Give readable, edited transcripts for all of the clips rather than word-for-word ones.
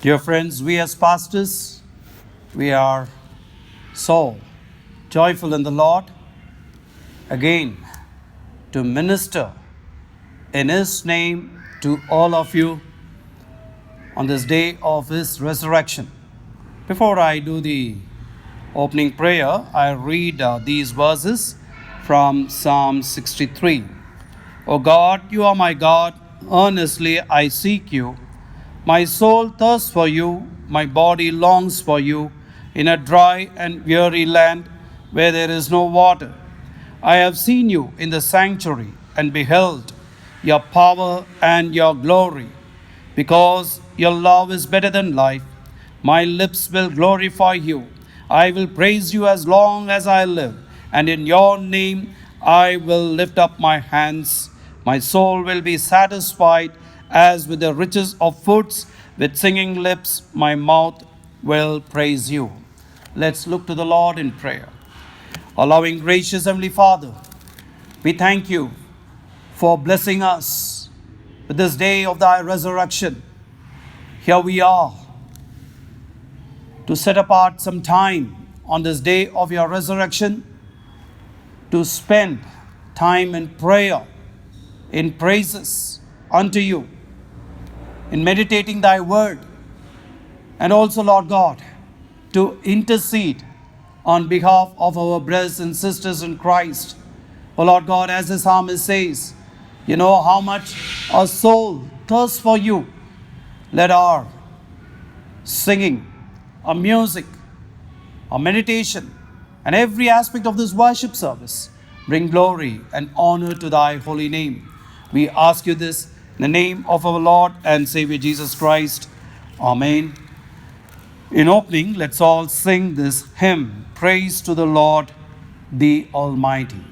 Dear friends, we as pastors, we are so joyful in the Lord again to minister in His name to all of you on this day of His resurrection. Before I do the opening prayer, I read these verses from Psalm 63. O God, you are my God, earnestly I seek you. My soul thirsts for you, my body longs for you, in a dry and weary land where there is no water. I have seen you in the sanctuary and beheld your power and your glory. Because your love is better than life, my lips will glorify you. I will praise you as long as I live, and in your name I will lift up my hands. My soul will be satisfied as with the riches of foods. With singing lips, my mouth will praise you. Let's look to the Lord in prayer. Our loving, gracious Heavenly Father, we thank you for blessing us with this day of thy resurrection. Here we are to set apart some time on this day of your resurrection to spend time in prayer, in praises unto you, in meditating thy word, and also, Lord God, to intercede on behalf of our brothers and sisters in Christ. Oh Lord God, as the psalmist says, you know how much our soul thirsts for you. Let our singing, our music, our meditation, and every aspect of this worship service bring glory and honor to thy holy name. We ask you this in the name of our Lord and Savior Jesus Christ. Amen. In opening, let's all sing this hymn, Praise to the Lord, the Almighty.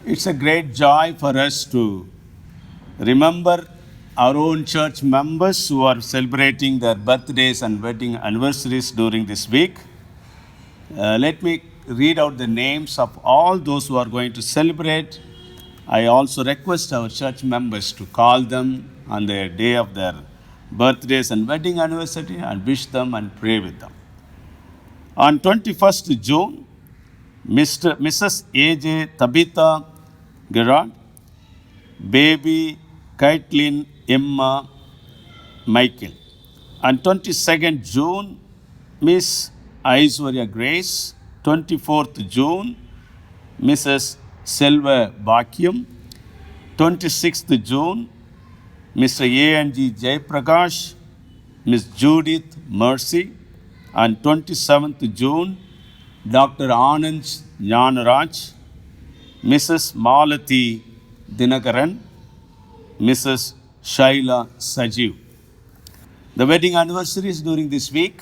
It's a great joy for us to remember our own church members who are celebrating their birthdays and wedding anniversaries during this week. Let me read out the names of all those who are going to celebrate. I also request our church members to call them on the day of their birthdays and wedding anniversary and wish them and pray with them. On 21st June, Mrs. A.J. Tabitha Gerard, baby Caitlin Emma Michael. On 22nd June, Miss Aishwarya Grace. 24th June, Mrs. Selva Bhakyam. 26th June, Mr. A.N.G. Jayaprakash, Miss Judith Mercy. On 27th June, Dr. Anand Jnanaraj, Mrs. Malati Dinakaran, Mrs. Shaila Sajiv. The wedding anniversaries during this week.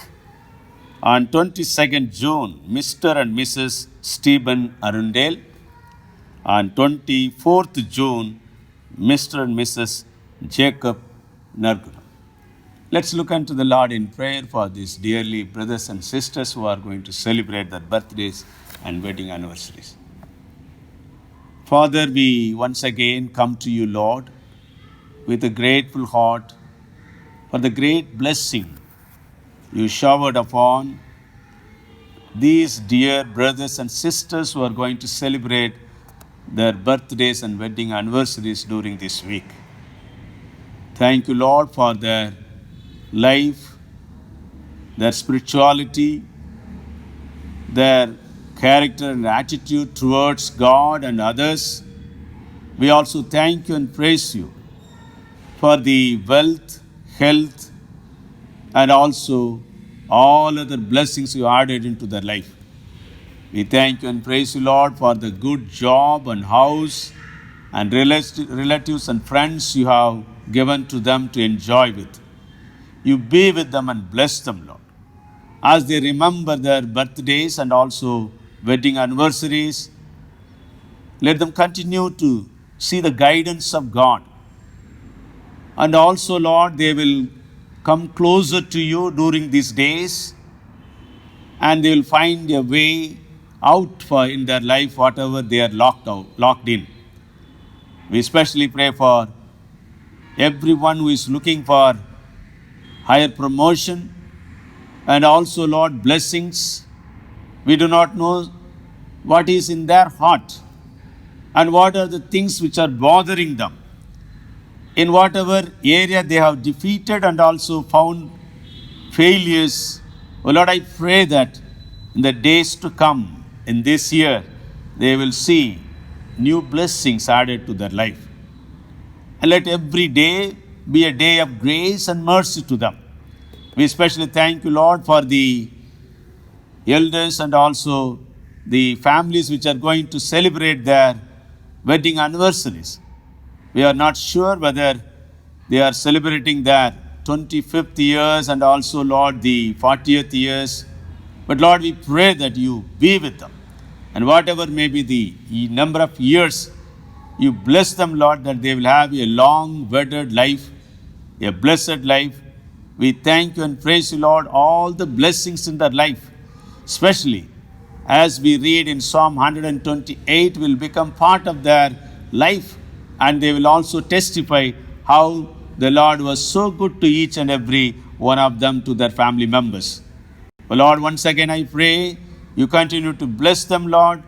On 22nd June, Mr. and Mrs. Stephen Arundale. On 24th June, Mr. and Mrs. Jacob Narguna. Let's look unto the Lord in prayer for these dearly brothers and sisters who are going to celebrate their birthdays and wedding anniversaries. Father, we once again come to you, Lord, with a grateful heart for the great blessing you showered upon these dear brothers and sisters who are going to celebrate their birthdays and wedding anniversaries during this week. Thank you, Lord, for their life, their spirituality, their character and attitude towards God and others. We also thank you and praise you for the wealth, health, and also all other blessings you added into their life. We thank you and praise you, Lord, for the good job and house and relatives and friends you have given to them to enjoy with. You be with them and bless them, Lord. As they remember their birthdays and also wedding anniversaries, let them continue to see the guidance of God. And also, Lord, they will come closer to you during these days and they will find a way out for in their life whatever they are locked in. We especially pray for everyone who is looking for higher promotion and also, Lord, blessings. We do not know what is in their heart and what are the things which are bothering them. In whatever area they have defeated and also found failures, oh Lord, I pray that in the days to come, in this year, they will see new blessings added to their life. And let every day be a day of grace and mercy to them. We especially thank you, Lord, for the elders and also the families which are going to celebrate their wedding anniversaries. We are not sure whether they are celebrating their 25th years and also, Lord, the 40th years. But Lord, we pray that you be with them. And whatever may be the number of years, you bless them, Lord, that they will have a long wedded life, a blessed life. We thank you and praise you, Lord, all the blessings in their life, especially as we read in Psalm 128 will become part of their life, and they will also testify how the Lord was so good to each and every one of them, to their family members. But Lord, once again I pray you continue to bless them, Lord.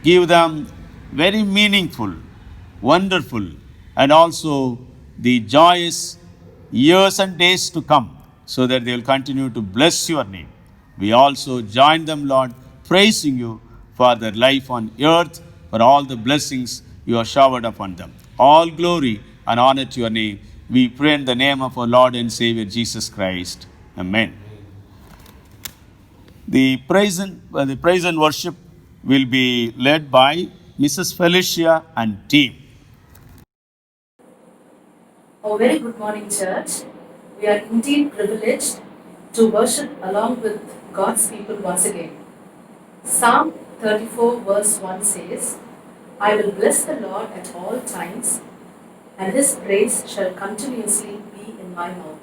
Give them very meaningful, wonderful, and also the joyous years and days to come, so that they will continue to bless your name. We also join them, Lord, praising you for their life on earth, for all the blessings you have showered upon them. All glory and honor to your name. We pray in the name of our Lord and Savior Jesus Christ. Amen. The praise and worship will be led by Mrs. Felicia and team. A very good morning, church. We are indeed privileged to worship along with God's people once again. Psalm 34 verse 1 says, I will bless the Lord at all times, and his praise shall continuously be in my mouth.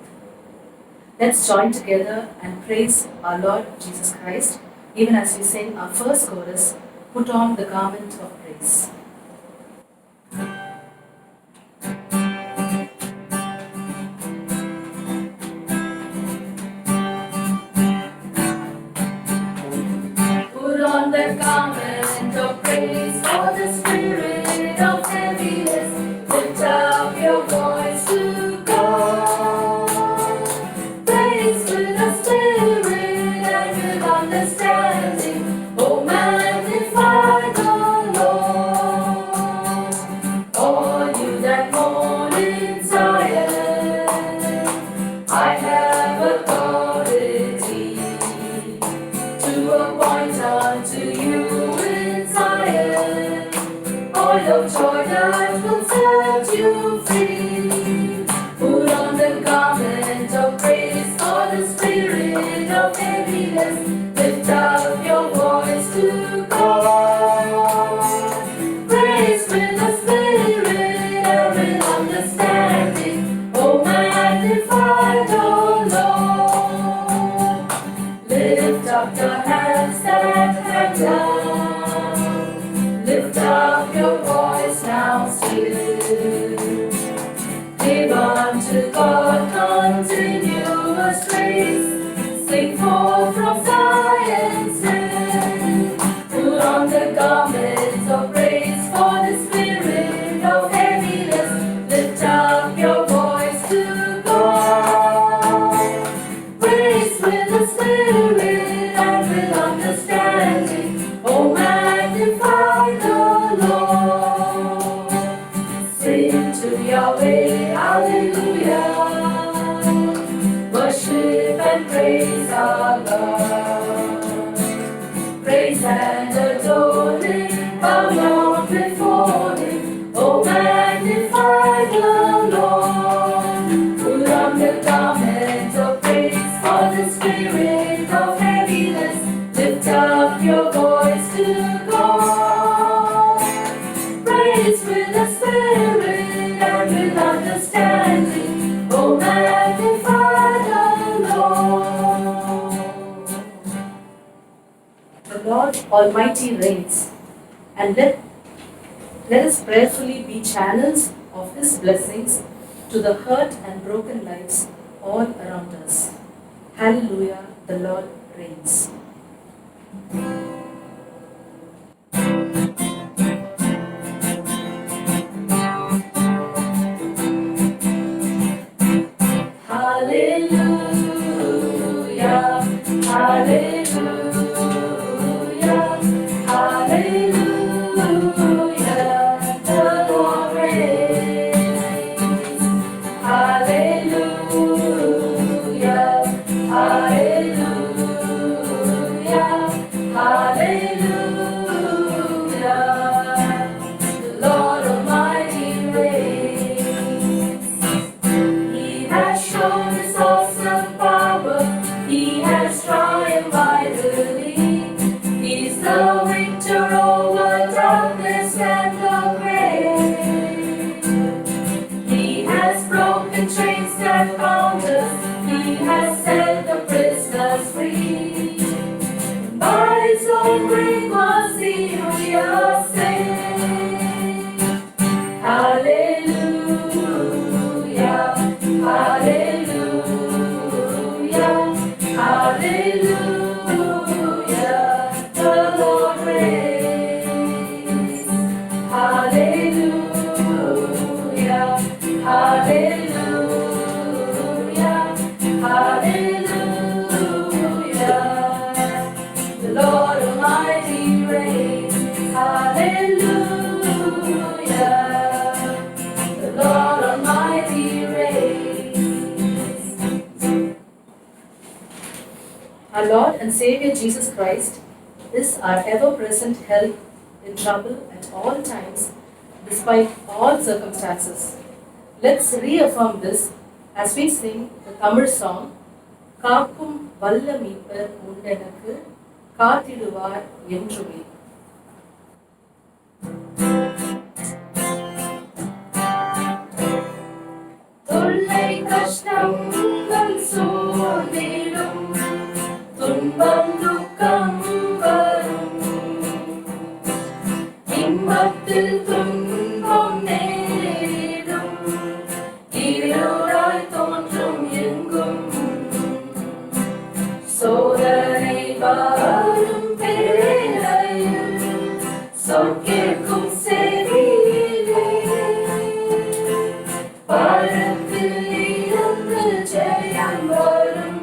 Let's join together and praise our Lord Jesus Christ, even as we sing our first chorus, Put on the garment of praise. to God continuous praise. Sing forth from Zion's hill. Put on the garments of praise for the spirit of heaviness. Lift up your voice to God. Praise with the spirit and with understanding. Oh, magnify the Lord. Sing to Yahweh, hallelujah. Worship and praise our God. Praise and adore Him, bow down before Him. Oh, magnify the Lord. Put on the garment of praise for the spirit of heaviness. Lift up your voice to God. Praise with the spirit and with understanding. Oh, magnify the Lord. The Lord Almighty reigns, and let us prayerfully be channels of His blessings to the hurt and broken lives all around us. Hallelujah, the Lord reigns. Hallelujah, hallelujah, hallelujah, the Lord reigns. Hallelujah, hallelujah, hallelujah, the Lord Almighty reigns. He has shown His awesome power. He has triumphed mightily. He's the victor over darkness and the grave. He has broken chains that bound us. He has set the prisoners free. By His own great mercy we are saved. Hallelujah, hallelujah, hallelujah, the Lord reigns. Hallelujah, hallelujah, hallelujah, the Lord Almighty reigns. Hallelujah, the Lord Almighty reigns. Our Lord and Savior Jesus Christ is our ever-present help in trouble at all times, despite all circumstances. Let's reaffirm this as we sing the Tamil song, Kaakkum Valla Meepar Undenakku Kaathiduvaar Endrume. தொல்லை கஷ்டங்கள் சூழ்ந்திடும், துன்பம் துக்கம் வரும், இன்பத்தில் துன்பம் நேரிடும், இருளாய் தோன்றும் எங்கும், சோதனை வரும் வேளையில் சொற்கேட்கும் செவியிலே, பரத்தில் இருந்து ஜெயம் வரும்,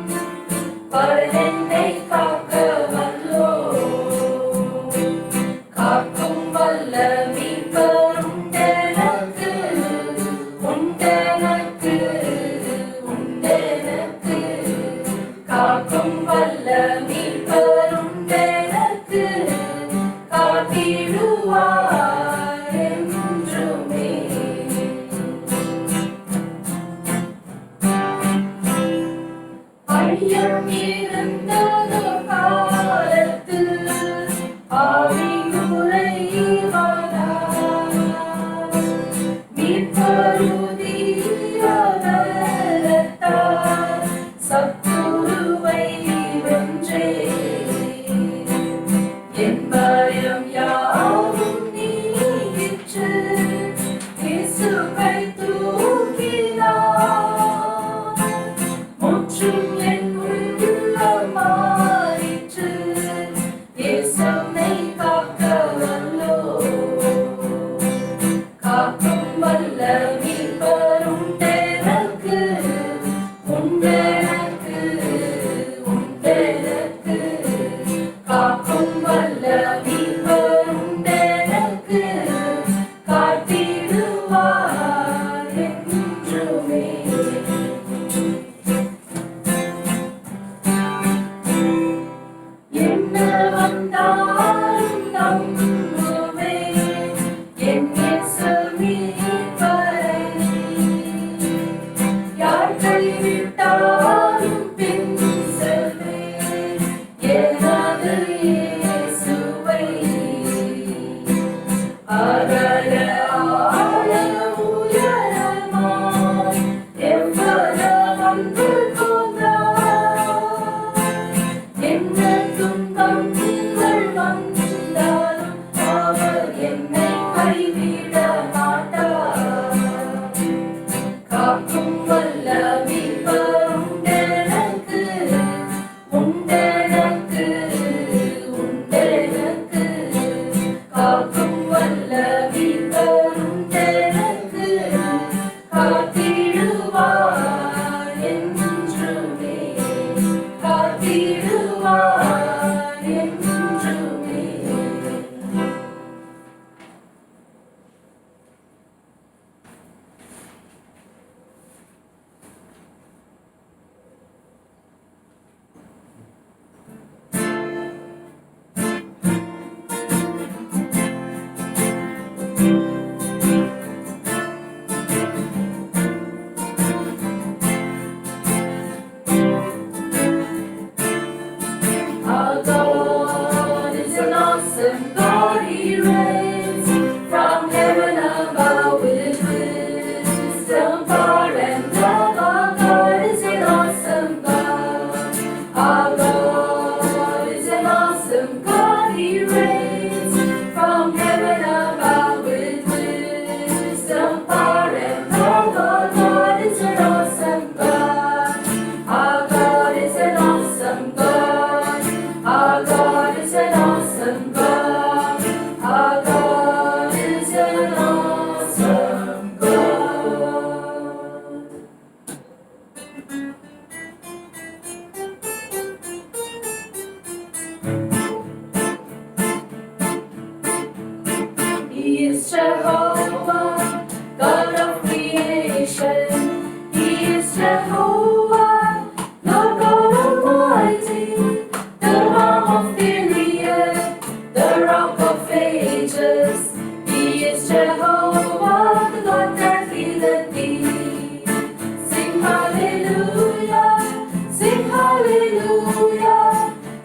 என்ன வந்தாலும் நம்புவே என் இயேசு மீட்பரை. யார் கைவிட்டாலும் பின் செல்வேன் எனது இயேசுவை. அகல ஆழ உயரமாய் எவ்வளவு அன்பு கொண்டார். என்ன துன்பங்கள் வந்தாலும் அவர் என்னை கைவிட மாட்டார். காக்கும் வல்ல மீட்பர் உண்டெனக்கு, உண்டெனக்கு, உண்டெனக்கு. காக்கும் வல்ல மீட்பர் உண்டெனக்கு, காத்திடுவார் என்றுமே, காத்திடுவார் என்றுமே. Our God is an awesome God, He reigns from heaven above with wisdom, power and love. Our God is an awesome God. Our God is an awesome God, He reigns from heaven above with wisdom, power and love. Our God is an awesome God. Our God is an awesome God. Our God is an awesome God. Our God is an awesome God. He is Jehovah, God of creation. He is Jehovah, Lord God Almighty, the Ram of Gilead, the Rock of Ages. He is Jehovah, the God that healeth thee. Sing hallelujah, sing hallelujah,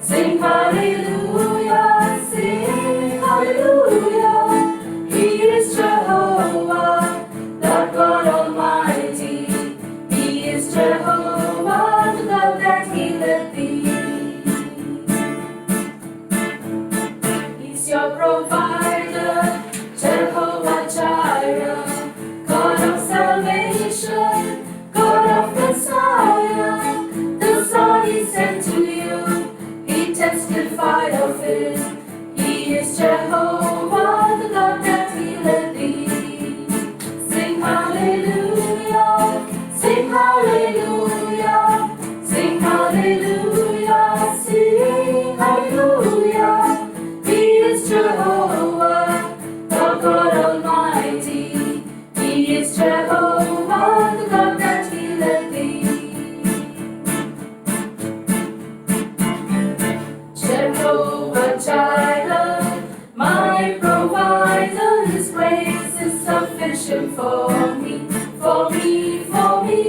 sing hallelujah, sing hallelujah. He is Jehovah, Lord God Almighty. He is Jehovah, the God that healeth thee. He's your provider, Jehovah Jireh, God of salvation, God of Messiah. The Son He sent to you, He testified of it. He is Jehovah, the God that healeth thee. Sing hallelujah, sing hallelujah, sing hallelujah, sing hallelujah. He is Jehovah, the God Almighty. He is Jehovah, the God that healeth thee. Jehovah Jireh, my provider, His grace is sufficient for me, for me, for me.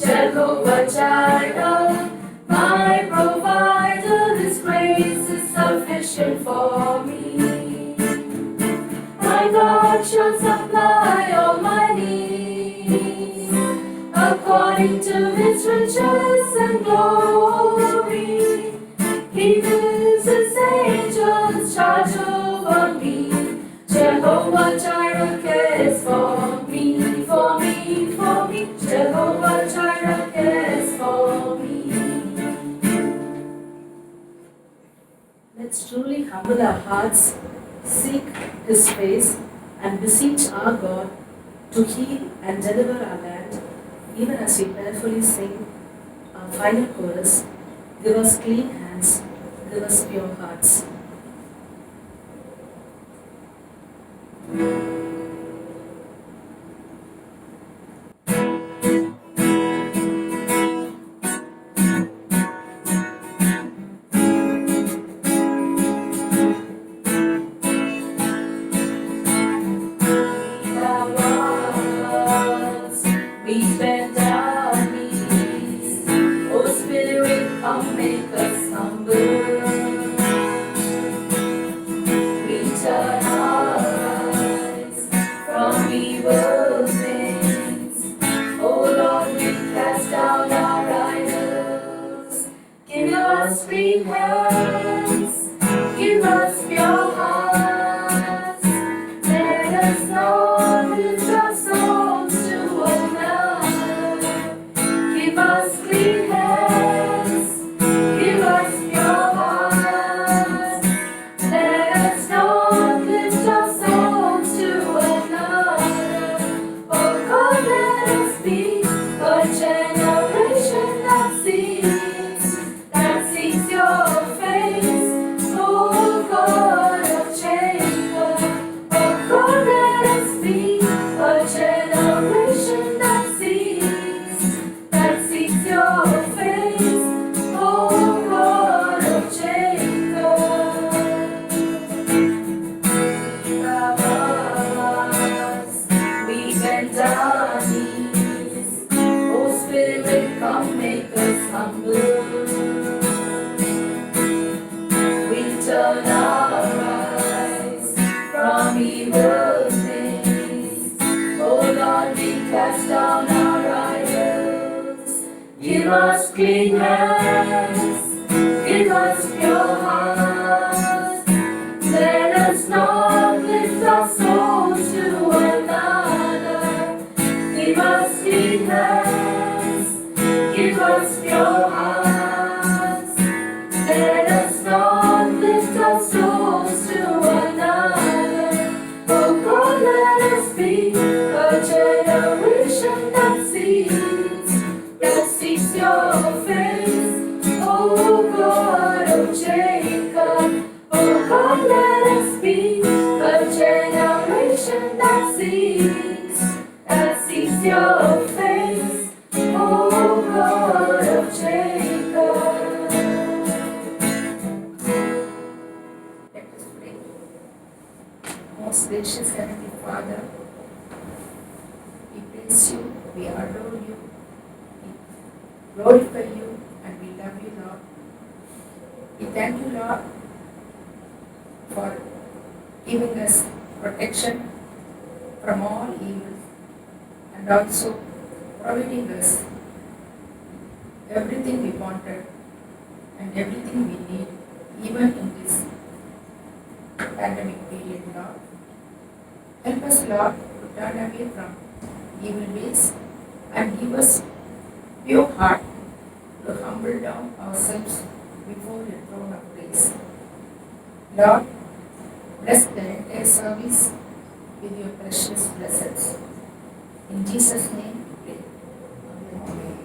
Jehovah Jireh, my provider, His grace is sufficient for me. My God shall supply all my needs according to His riches and glory. He gives His angels charge over me. Jehovah Jireh cares for me, for me, for me. Jehovah Jireh cares for me. Let's truly humble our hearts, seek His face, and beseech our God to heal and deliver our land, even as we prayerfully sing our final chorus. Give us clean hands, give us pure hearts. come make us humble. We turn our eyes from evil things. Oh Lord, we cast down our idols. Give us clean hands, give us pure hearts. Let us not lift our souls to another. Give us clean hands, give us pure hearts. Let us not lift our souls to another. Oh God, let us be a generation that seeks your face. Oh God of Jacob, oh God, let us be a generation that seeks your face. Oh God of Jacob. Let us pray. Most gracious Heavenly Father, we praise you, we adore you, we glorify you, and we love you, Lord. We thank you, Lord, for giving us protection from all evil and also providing us everything we wanted and everything we need, even in this pandemic period, Lord. Help us, Lord, to turn away from evil ways and give us pure heart to humble down ourselves before your throne of grace. Lord, bless the entire service with your precious blessings. In Jesus' name we pray. Amen.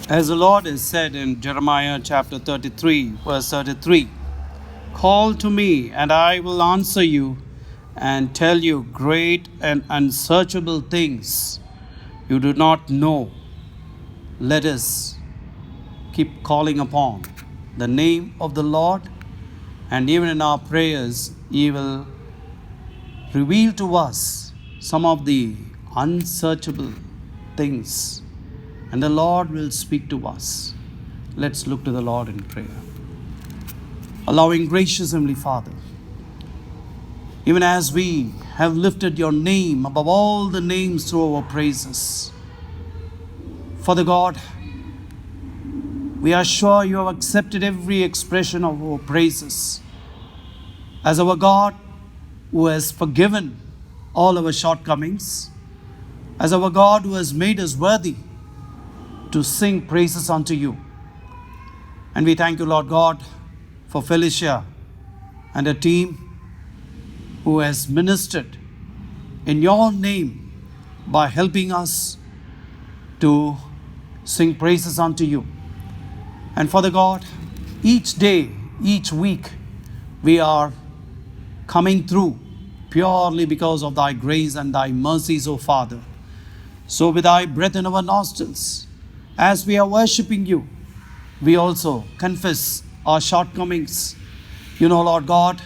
As the Lord has said in Jeremiah chapter 33, verse 33, call to me, and I will answer you and tell you great and unsearchable things you do not know. Let us keep calling upon the name of the Lord, and even in our prayers, He will reveal to us some of the unsearchable things, and the Lord will speak to us. Let's look to the Lord in prayer. Allowing gracious Heavenly Father, even as we have lifted your name above all the names through our praises, Father God, we are sure you have accepted every expression of our praises as our God who has forgiven all our shortcomings, as our God who has made us worthy to sing praises unto you. And we thank you, Lord God, for Felicia and her team who has ministered in your name by helping us to sing praises unto you. And Father God, each day, each week, we are coming through purely because of thy grace and thy mercies, O Father. So with thy breath in our nostrils, as we are worshiping you, we also confess our shortcomings. You know, Lord God,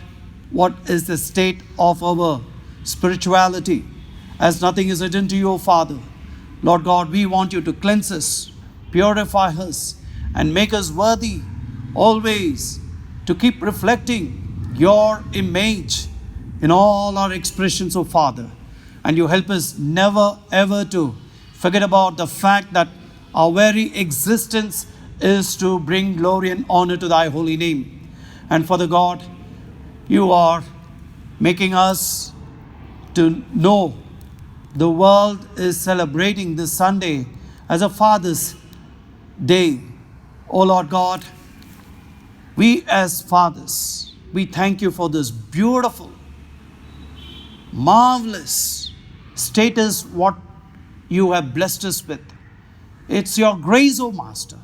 what is the state of our spirituality, as nothing is hidden to you, O Father. Lord God, we want you to cleanse us, purify us, and make us worthy always to keep reflecting your image in all our expressions, O Father. And you help us never ever to forget about the fact that our very existence is to bring glory and honor to thy holy name. And Father God, you are making us to know the world is celebrating this Sunday as a Father's Day. Oh Lord God, we as fathers, we thank you for this beautiful, marvelous status what you have blessed us with. It's your grace, O Master.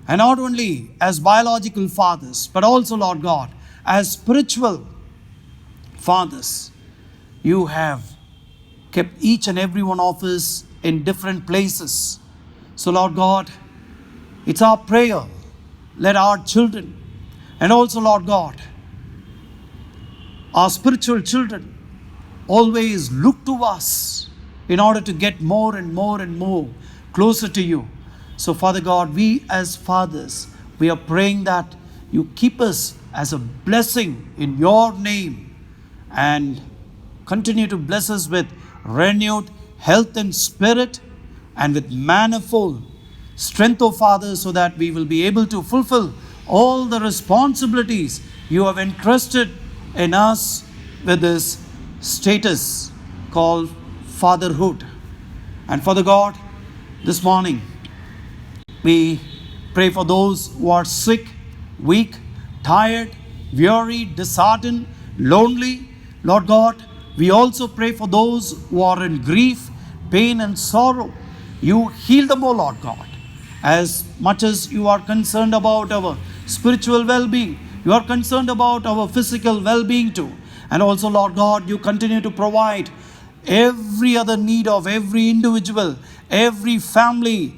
And not only as biological fathers, but also, Lord God, as spiritual fathers, you have kept each and every one of us in different places. So, Lord God, it's our prayer. Let our children, and also, Lord God, our spiritual children, always look to us in order to get more and more and more closer to you. So, Father God, we as fathers, we are praying that you keep us as a blessing in your name and continue to bless us with renewed health and spirit and with manifold strength, O Father, so that we will be able to fulfill all the responsibilities you have entrusted in us with this status called fatherhood. And Father God, this morning we pray for those who are sick, weak, tired, weary, disheartened, lonely. Lord God, we also pray for those who are in grief, pain, and sorrow. You heal them, O Lord God. As much as you are concerned about our spiritual well-being, you are concerned about our physical well-being too. And also, Lord God, you continue to provide every other need of every individual, every family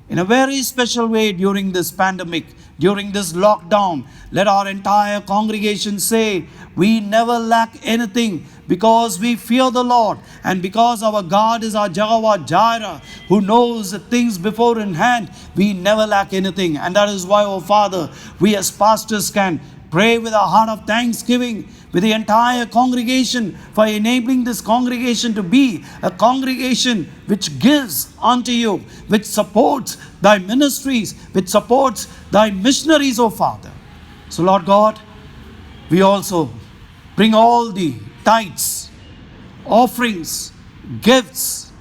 in a very special way during this pandemic, during this lockdown. Let our entire congregation say, we never lack anything because we fear the Lord and because our God is our Jehovah Jireh, who knows the things before in hand. We never lack anything. And that is why, oh Father, we as pastors can pray with a heart of thanksgiving with the entire congregation for enabling this congregation to be a congregation which gives unto you, which supports thy ministries, which supports thy missionaries, O Father. So, Lord God, we also bring all the tithes, offerings, gifts,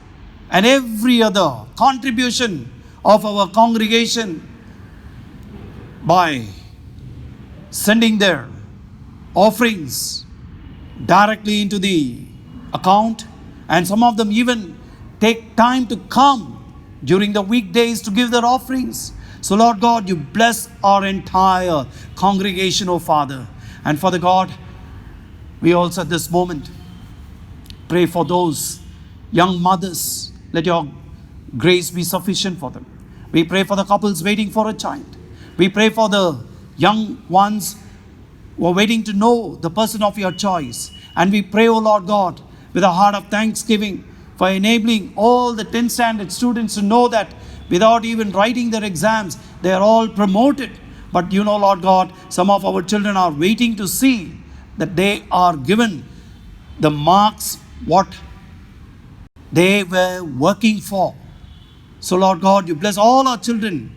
and every other contribution of our congregation by sending their offerings directly into the account, and some of them even take time to come during the weekdays to give their offerings. So Lord God, you bless our entire congregation, O Father. And Father God, we also at this moment pray for those young mothers. Let your grace be sufficient for them. We pray for the couples waiting for a child. We pray for the young ones who are waiting to know the person of your choice. And we pray, O Lord God, with a heart of thanksgiving for enabling all the 10th standard students to know that without even writing their exams, they are all promoted. But you know, Lord God, some of our children are waiting to see that they are given the marks what they were working for. So Lord God, you bless all our children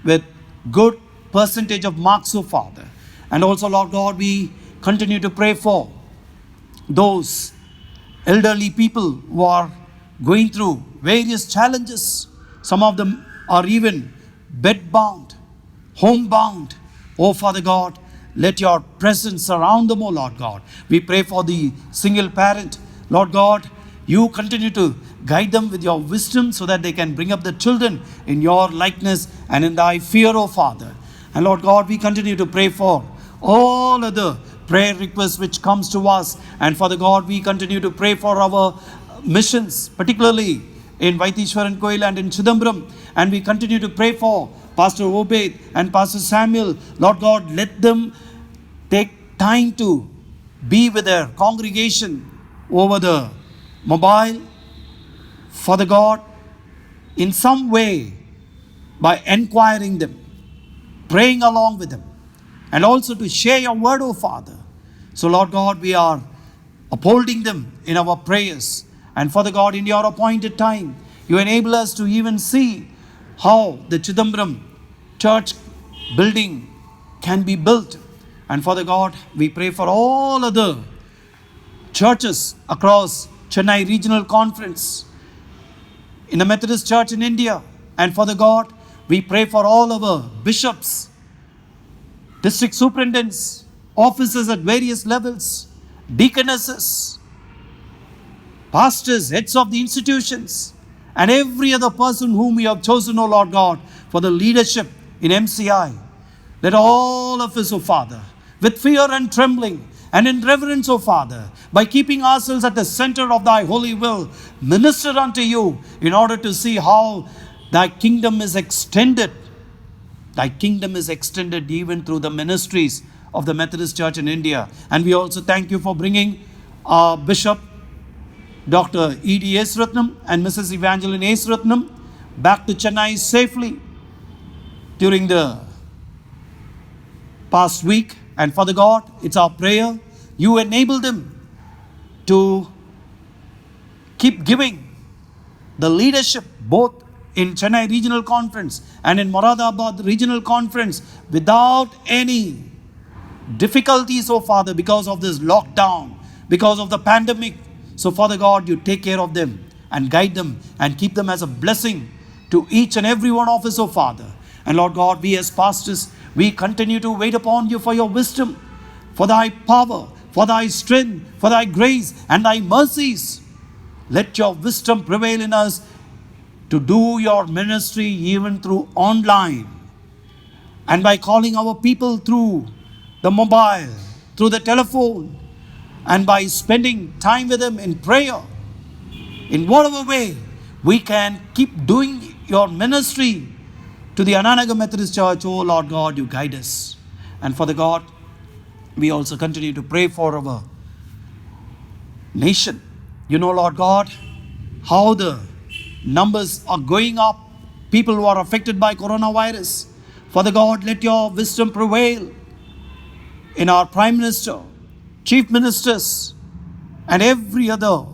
with good percentage of marks, O Father. And also, Lord God, we continue to pray for those elderly people who are going through various challenges. Some of them are even bed-bound, home-bound. Oh, Father God, let your presence surround them, oh Lord God. We pray for the single parent. Lord God, you continue to guide them with your wisdom so that they can bring up the children in your likeness and in thy fear, oh Father. And Lord God, we continue to pray for all other prayer requests which comes to us. And Father God, we continue to pray for our missions, particularly in Vaitishwaran Koil and in Chidambaram. And we continue to pray for Pastor Obed and Pastor Samuel. Lord God, let them take time to be with their congregation over the mobile. Father God, in some way, by enquiring them, praying along with them, and also to share your word, O Father. So Lord God, we are upholding them in our prayers. And Father God, in your appointed time, you enable us to even see how the Chidambaram church building can be built. And Father God, we pray for all other churches across Chennai Regional Conference, in the Methodist Church in India. And Father God, we pray for all our bishops, district superintendents, officers at various levels, deaconesses, pastors, heads of the institutions, and every other person whom we have chosen, O Lord God, for the leadership in MCI. Let all of us, O Father, with fear and trembling and in reverence, O Father, by keeping ourselves at the center of thy holy will, minister unto you in order to see how thy kingdom is extended. Thy kingdom is extended even through the ministries of the Methodist Church in India. And we also thank you for bringing our Bishop Dr. E.D. Esratnam and Mrs. Evangeline Esratnam back to Chennai safely during the past week. And Father God, it's our prayer, you enable them to keep giving the leadership both in Chennai Regional Conference and in Moradabad Regional Conference without any difficulties, oh Father, because of this lockdown, because of the pandemic. So Father God, you take care of them and guide them and keep them as a blessing to each and every one of us, oh Father. And Lord God, we as pastors, we continue to wait upon you for your wisdom, for thy power, for thy strength, for thy grace and thy mercies. Let your wisdom prevail in us to do your ministry even through online and by calling our people through the mobile, through the telephone, and by spending time with them in prayer. In whatever way we can keep doing your ministry to the Ananaga Methodist Church, oh Lord God, you guide us. And for the God, we also continue to pray for our nation. You know, Lord God, how the numbers are going up, people who are affected by coronavirus. Father God, let your wisdom prevail in our Prime Minister, Chief Ministers, and every other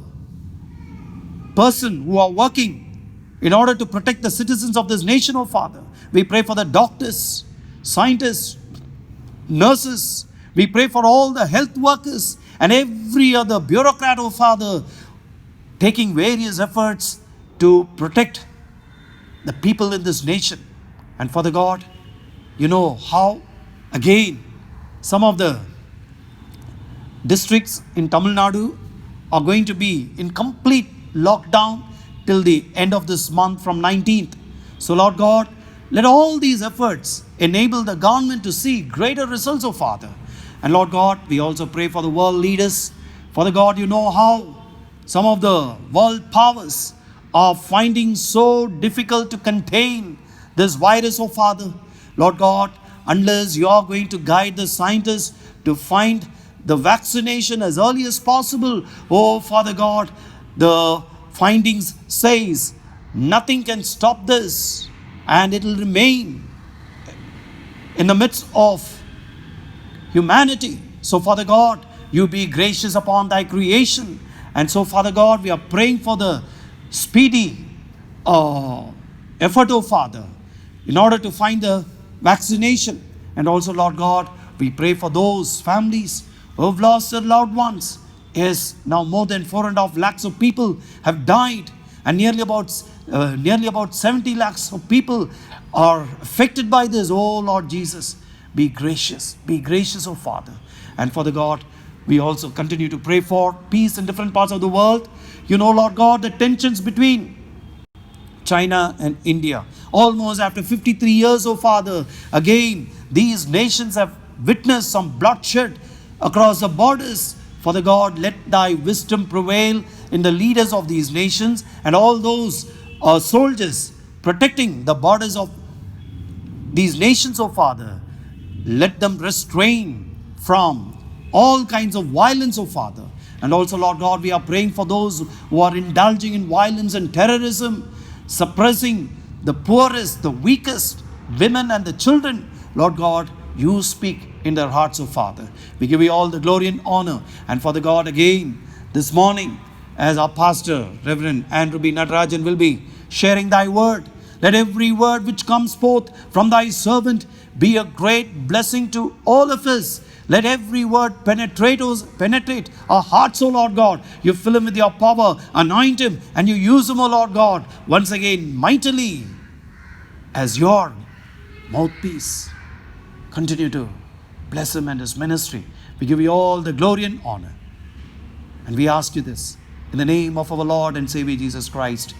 person who are working in order to protect the citizens of this nation, oh Father. We pray for the doctors, scientists, nurses. We pray for all the health workers and every other bureaucrat, oh Father, taking various efforts to protect the people in this nation. And Father God, you know how, again, some of the districts in Tamil Nadu are going to be in complete lockdown till the end of this month from 19th. So Lord God, let all these efforts enable the government to see greater results, oh Father. And Lord God, we also pray for the world leaders. Father God, you know how some of the world powers are finding so difficult to contain this virus, oh Father. Lord God, unless you are going to guide the scientists to find the vaccination as early as possible, oh Father God, the findings says nothing can stop this and it will remain in the midst of humanity. So Father God, you be gracious upon thy creation. And so Father God, we are praying for the speedy effort, oh Father, in order to find the vaccination. And also Lord God, we pray for those families who have lost their loved ones. Yes, now more than 4.5 lakhs of people have died, and nearly about 70 lakhs of people are affected by this. Oh Lord Jesus, be gracious, oh Father. And Father God, we also continue to pray for peace in different parts of the world. You know, Lord God, the tensions between China and India, almost after 53 years, oh Father, again, these nations have witnessed some bloodshed across the borders. Father God, let thy wisdom prevail in the leaders of these nations and all those soldiers protecting the borders of these nations, oh Father. Let them restrain from all kinds of violence, oh Father. And also, Lord God, we are praying for those who are indulging in violence and terrorism, suppressing the poorest, the weakest, women and the children. Lord God, you speak in their hearts, oh Father. We give you all the glory and honor. And Father God, again, this morning, as our pastor, Reverend Andrew B. Natarajan, will be sharing thy word, let every word which comes forth from thy servant be a great blessing to all of us. Let every word penetrate our hearts, O Lord God. You fill him with your power, anoint him, and you use him, O Lord God, once again mightily as your mouthpiece. Continue to bless him and his ministry. We give you all the glory and honor. And we ask you this in the name of our Lord and Savior Jesus Christ,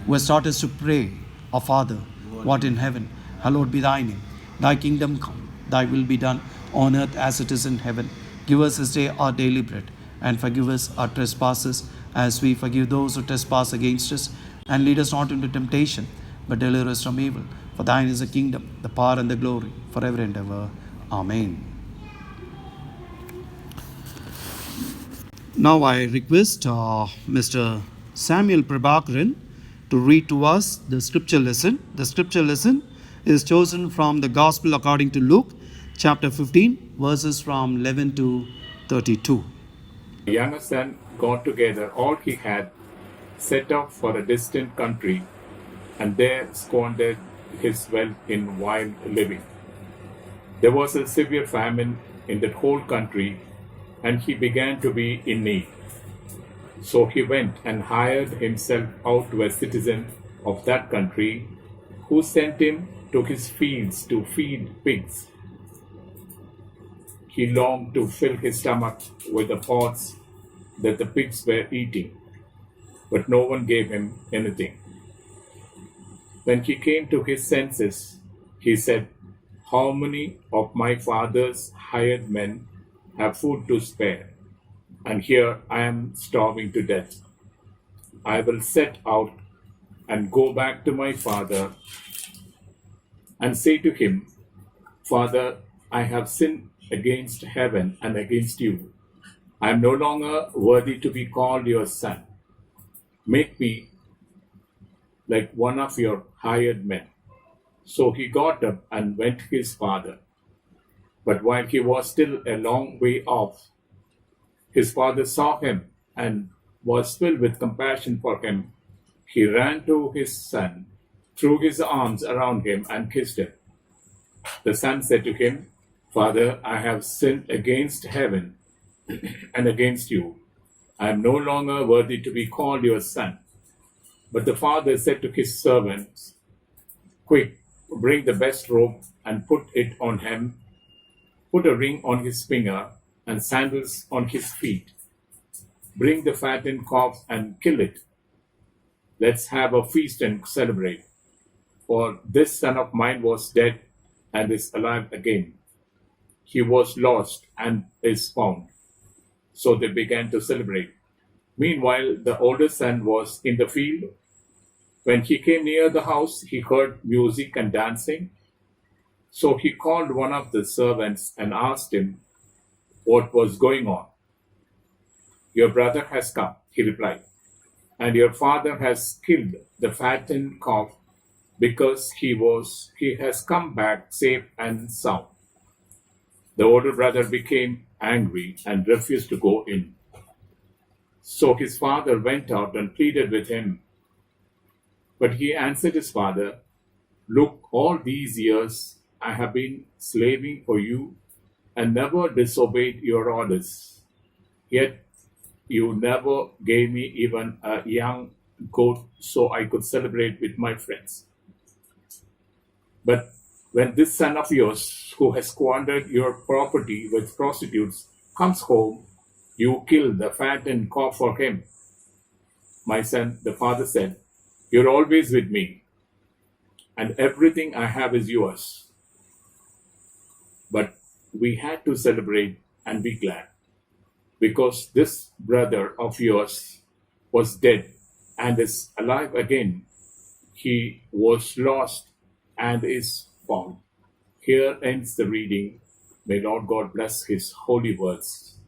who has taught us to pray, Our Father, who art in heaven, hallowed be thy name. Thy kingdom come, thy will be done on earth as it is in heaven. Give us this day our daily bread, and forgive us our trespasses as we forgive those who trespass against us. And lead us not into temptation, but deliver us from evil. For thine is the kingdom, the power and the glory, forever and ever. Amen. Now I request Mr. Samuel Prabhakaran to read to us the scripture lesson. The scripture lesson is chosen from the Gospel according to Luke, chapter 15, verses from 11 to 32. The younger son got together all he had, set out for a distant country, and there squandered his wealth in wild living. There was a severe famine in that whole country, and he began to be in need. So he went and hired himself out to a citizen of that country, who sent him to his fields to feed pigs. He longed to fill his stomach with the pods that the pigs were eating, but no one gave him anything. When he came to his senses, he said, "How many of my father's hired men have food to spare? And here I am starving to death. I will set out and go back to my father and say to him, 'Father, I have sinned against heaven and against you. I am no longer worthy to be called your son. Make me like one of your hired men.' So he got up and went to his father. But while he was still a long way off, his father saw him and was filled with compassion for him. He ran to his son, threw his arms around him, and kissed him. The son said to him, 'Father, I have sinned against heaven and against you. I am no longer worthy to be called your son.' But the father said to his servants, 'Quick, bring the best robe and put it on him. Put a ring on his finger and sandals on his feet. Bring the fattened calf and kill it. Let's have a feast and celebrate. For this son of mine was dead and is alive again. He was lost and is found.' So they began to celebrate. Meanwhile, the older son was in the field. When he came near the house, he heard music and dancing. So he called one of the servants and asked him what was going on. 'Your brother has come,' he replied, 'and your father has killed the fattened calf because he has come back safe and sound.' The older brother became angry and refused to go in. So his father went out and pleaded with him. But he answered his father, 'Look, all these years I have been slaving for you and never disobeyed your orders. Yet you never gave me even a young goat so I could celebrate with my friends. But when this son of yours, who has squandered your property with prostitutes, comes home, you kill the fattened calf for him.' 'My son,' the father said, 'you're always with me, and everything I have is yours.' But we had to celebrate and be glad, because this brother of yours was dead and is alive again. He was lost and is found." Here ends the reading. May Lord God bless his holy words.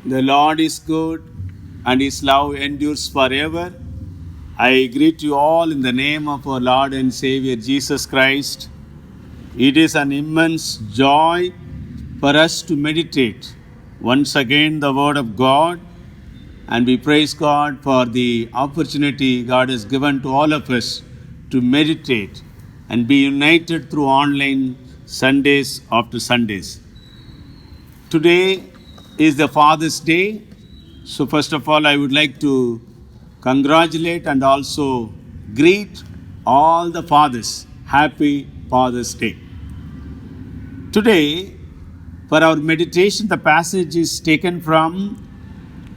The Lord is good, and his love endures forever. I greet you all in the name of our Lord and Savior Jesus Christ. It is an immense joy for us to meditate once again the Word of God, and we praise God for the opportunity God has given to all of us to meditate and be united through online Sundays after Sundays. Today is the Father's Day. So first of all, I would like to congratulate and also greet all the fathers. Happy Father's Day. Today, for our meditation, the passage is taken from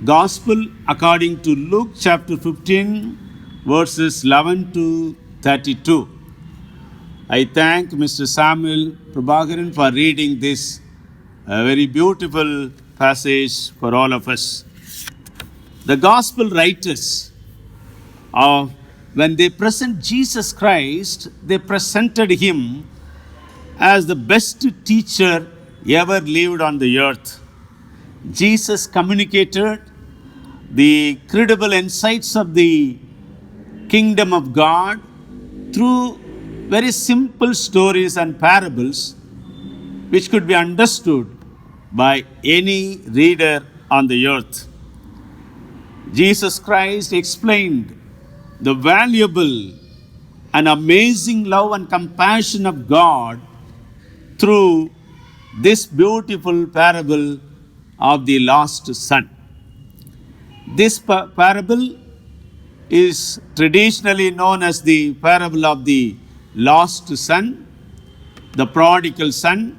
Gospel according to Luke chapter 15, verses 11 to 32. I thank Mr. Samuel Prabhakaran for reading this very beautiful passage for all of us. The Gospel writers, when they present Jesus Christ, they presented him as the best teacher ever lived on the earth. Jesus communicated the credible insights of the kingdom of God through very simple stories and parables which could be understood by any reader on the earth. Jesus Christ explained the valuable and amazing love and compassion of God through this beautiful parable of the lost son. This parable is traditionally known as the parable of the lost son, the prodigal son.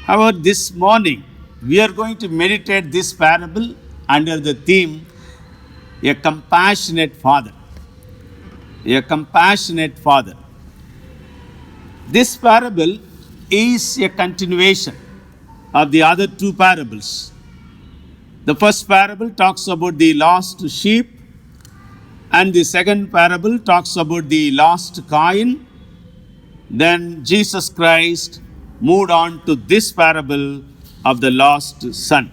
However, this morning we are going to meditate this parable under the theme, a compassionate father. A compassionate father. This parable is a continuation of the other two parables. The first parable talks about the lost sheep, and the second parable talks about the lost coin. Then Jesus Christ moved on to this parable of the lost son.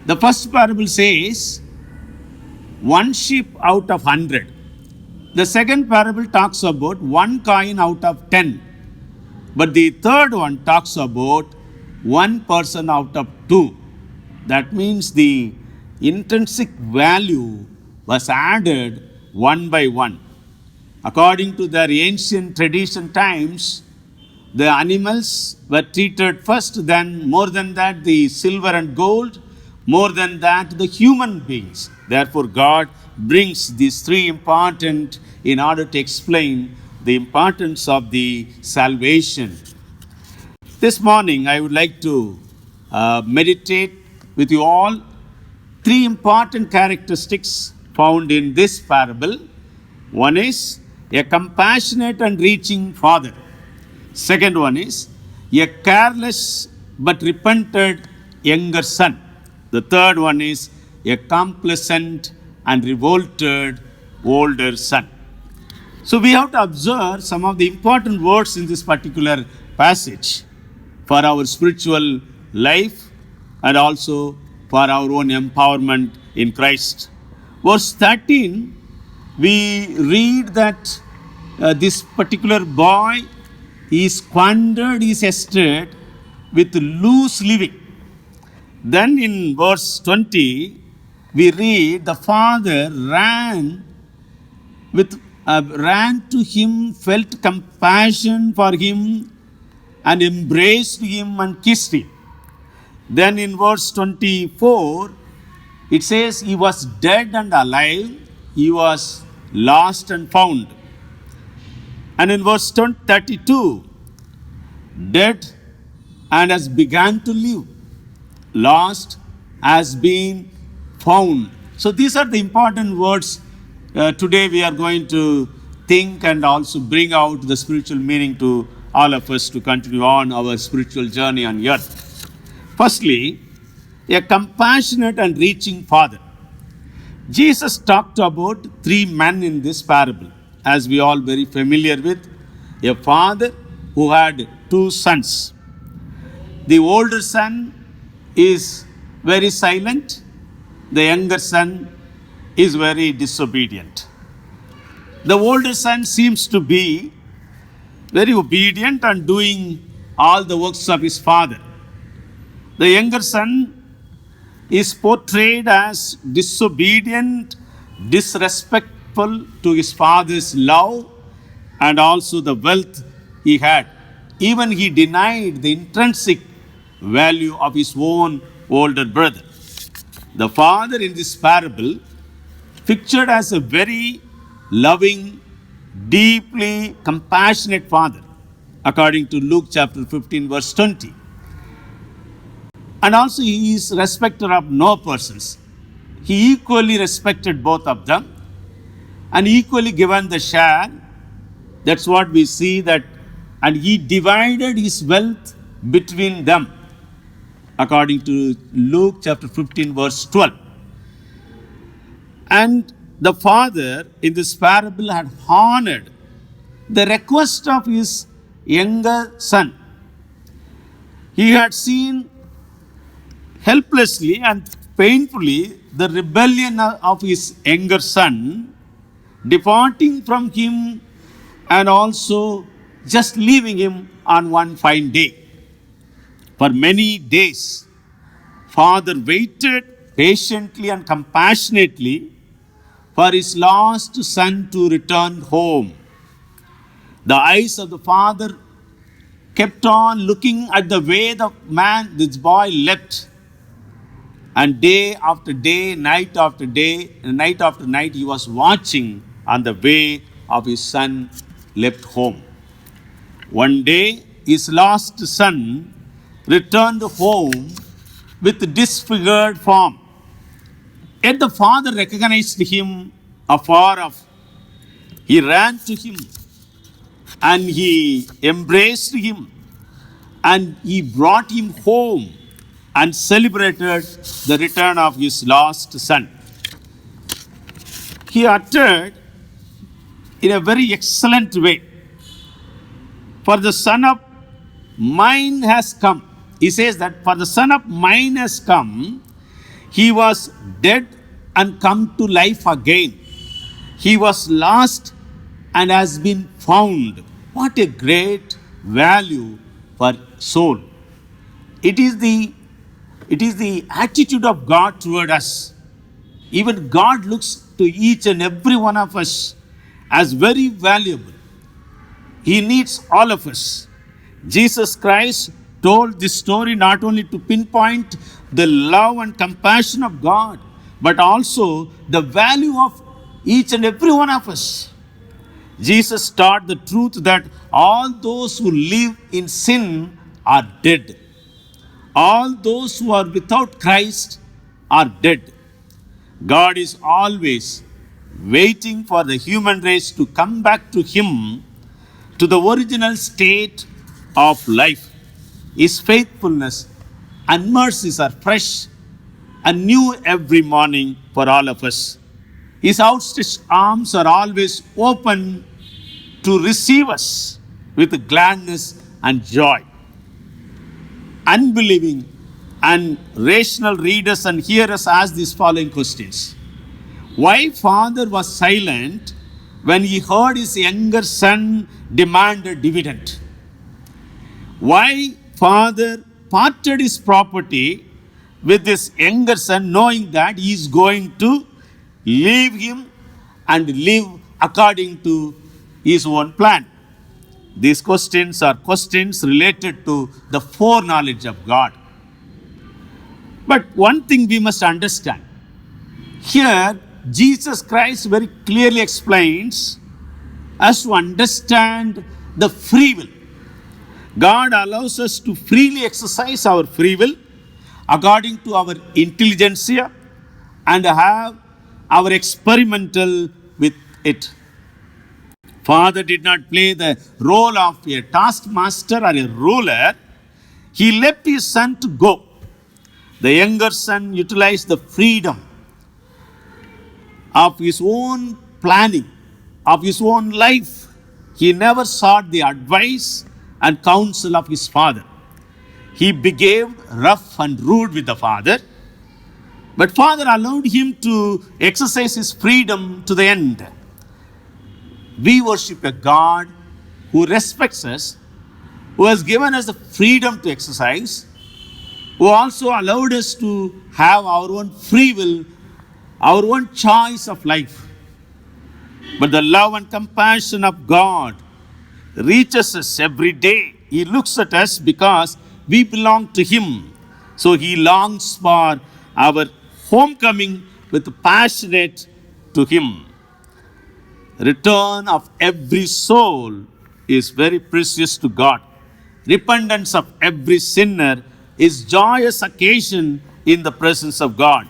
The first parable says, one sheep out of 100. The second parable talks about one coin out of 10. But the third one talks about one person out of 2. That means the intrinsic value was added one by one. According to their ancient tradition times, the animals were treated first, then more than that the silver and gold, more than that the human beings. Therefore, God brings these three important in order to explain the importance of the salvation. This morning, I would like to meditate with you all three important characteristics found in this parable. One is a compassionate and reaching father. Second one is a careless but repented younger son. The third one is a complacent and revolted older son. So we have to observe some of the important words in this particular passage for our spiritual life and also for our own empowerment in Christ. Verse 13, we read that this particular boy, he squandered his estate with loose living. Then in verse 20, we read the father ran to him, felt compassion for him, and embraced him and kissed him. Then in verse 24, it says he was dead and alive, he was lost and found. And in verse 32, dead and has begun to live, lost has been found. So these are the important words. Today we are going to think and also bring out the spiritual meaning to all of us to continue on our spiritual journey on earth. Firstly, a compassionate and reaching father. Jesus talked about three men in this parable, as we all very familiar with. A father who had two sons. The older son is very silent. The younger son is very disobedient. The older son seems to be very obedient and doing all the works of his father. The younger son is portrayed as disobedient, disrespectful to his father's love and also the wealth he had. Even he denied the intrinsic value of his own older brother. The father in this parable, pictured as a very loving, deeply compassionate father, according to Luke chapter 15, verse 20. And also he is respecter of no persons. He equally respected both of them and equally given the share. That's what we see that, and he divided his wealth between them, according to Luke chapter 15, verse 12. And the father in this parable had honored the request of his younger son. He had seen helplessly and painfully the rebellion of his younger son, departing from him and also just leaving him on one fine day. For many days, father waited patiently and compassionately for his lost son to return home. The eyes of the father kept on looking at the way this boy left. And day after day, night after night, he was watching on the way of his son left home. One day, his lost son returned home with disfigured form. Yet the father recognized him afar off. He ran to him and he embraced him and he brought him home and celebrated the return of his lost son. He uttered in a very excellent way, "For the son of mine has come." He says that, "For the son of mine has come. He was dead and come to life again. He was lost and has been found." What a great value for soul. It is the attitude of God toward us. Even God looks to each and every one of us as very valuable. He needs all of us. Jesus Christ told this story not only to pinpoint the love and compassion of God, but also the value of each and every one of us. Jesus taught the truth that all those who live in sin are dead. All those who are without Christ are dead. God is always waiting for the human race to come back to Him, to the original state of life. His faithfulness and mercies are fresh and new every morning for all of us. His outstretched arms are always open to receive us with gladness and joy. Unbelieving and rational readers and hearers ask these following questions. Why father was silent when he heard his younger son demand a dividend? Why father parted his property with his younger son knowing that he is going to leave him and live according to his own plan? These questions are questions related to the foreknowledge of God. But one thing we must understand. Here, Jesus Christ very clearly explains us to understand the free will. God allows us to freely exercise our free will according to our intelligentsia and have our experimental with it. Father did not play the role of a taskmaster or a ruler. He left his son to go. The younger son utilized the freedom of his own planning, of his own life. He never sought the advice and counsel of his father. He behaved rough and rude with the father, but father allowed him to exercise his freedom to the end. We worship a God who respects us, who has given us the freedom to exercise, who also allowed us to have our own free will, our own choice of life. But the love and compassion of God reaches us every day. He looks at us because we belong to Him. So He longs for our homecoming with passionate to Him. Return of every soul is very precious to God. Repentance of every sinner is joyous occasion in the presence of God.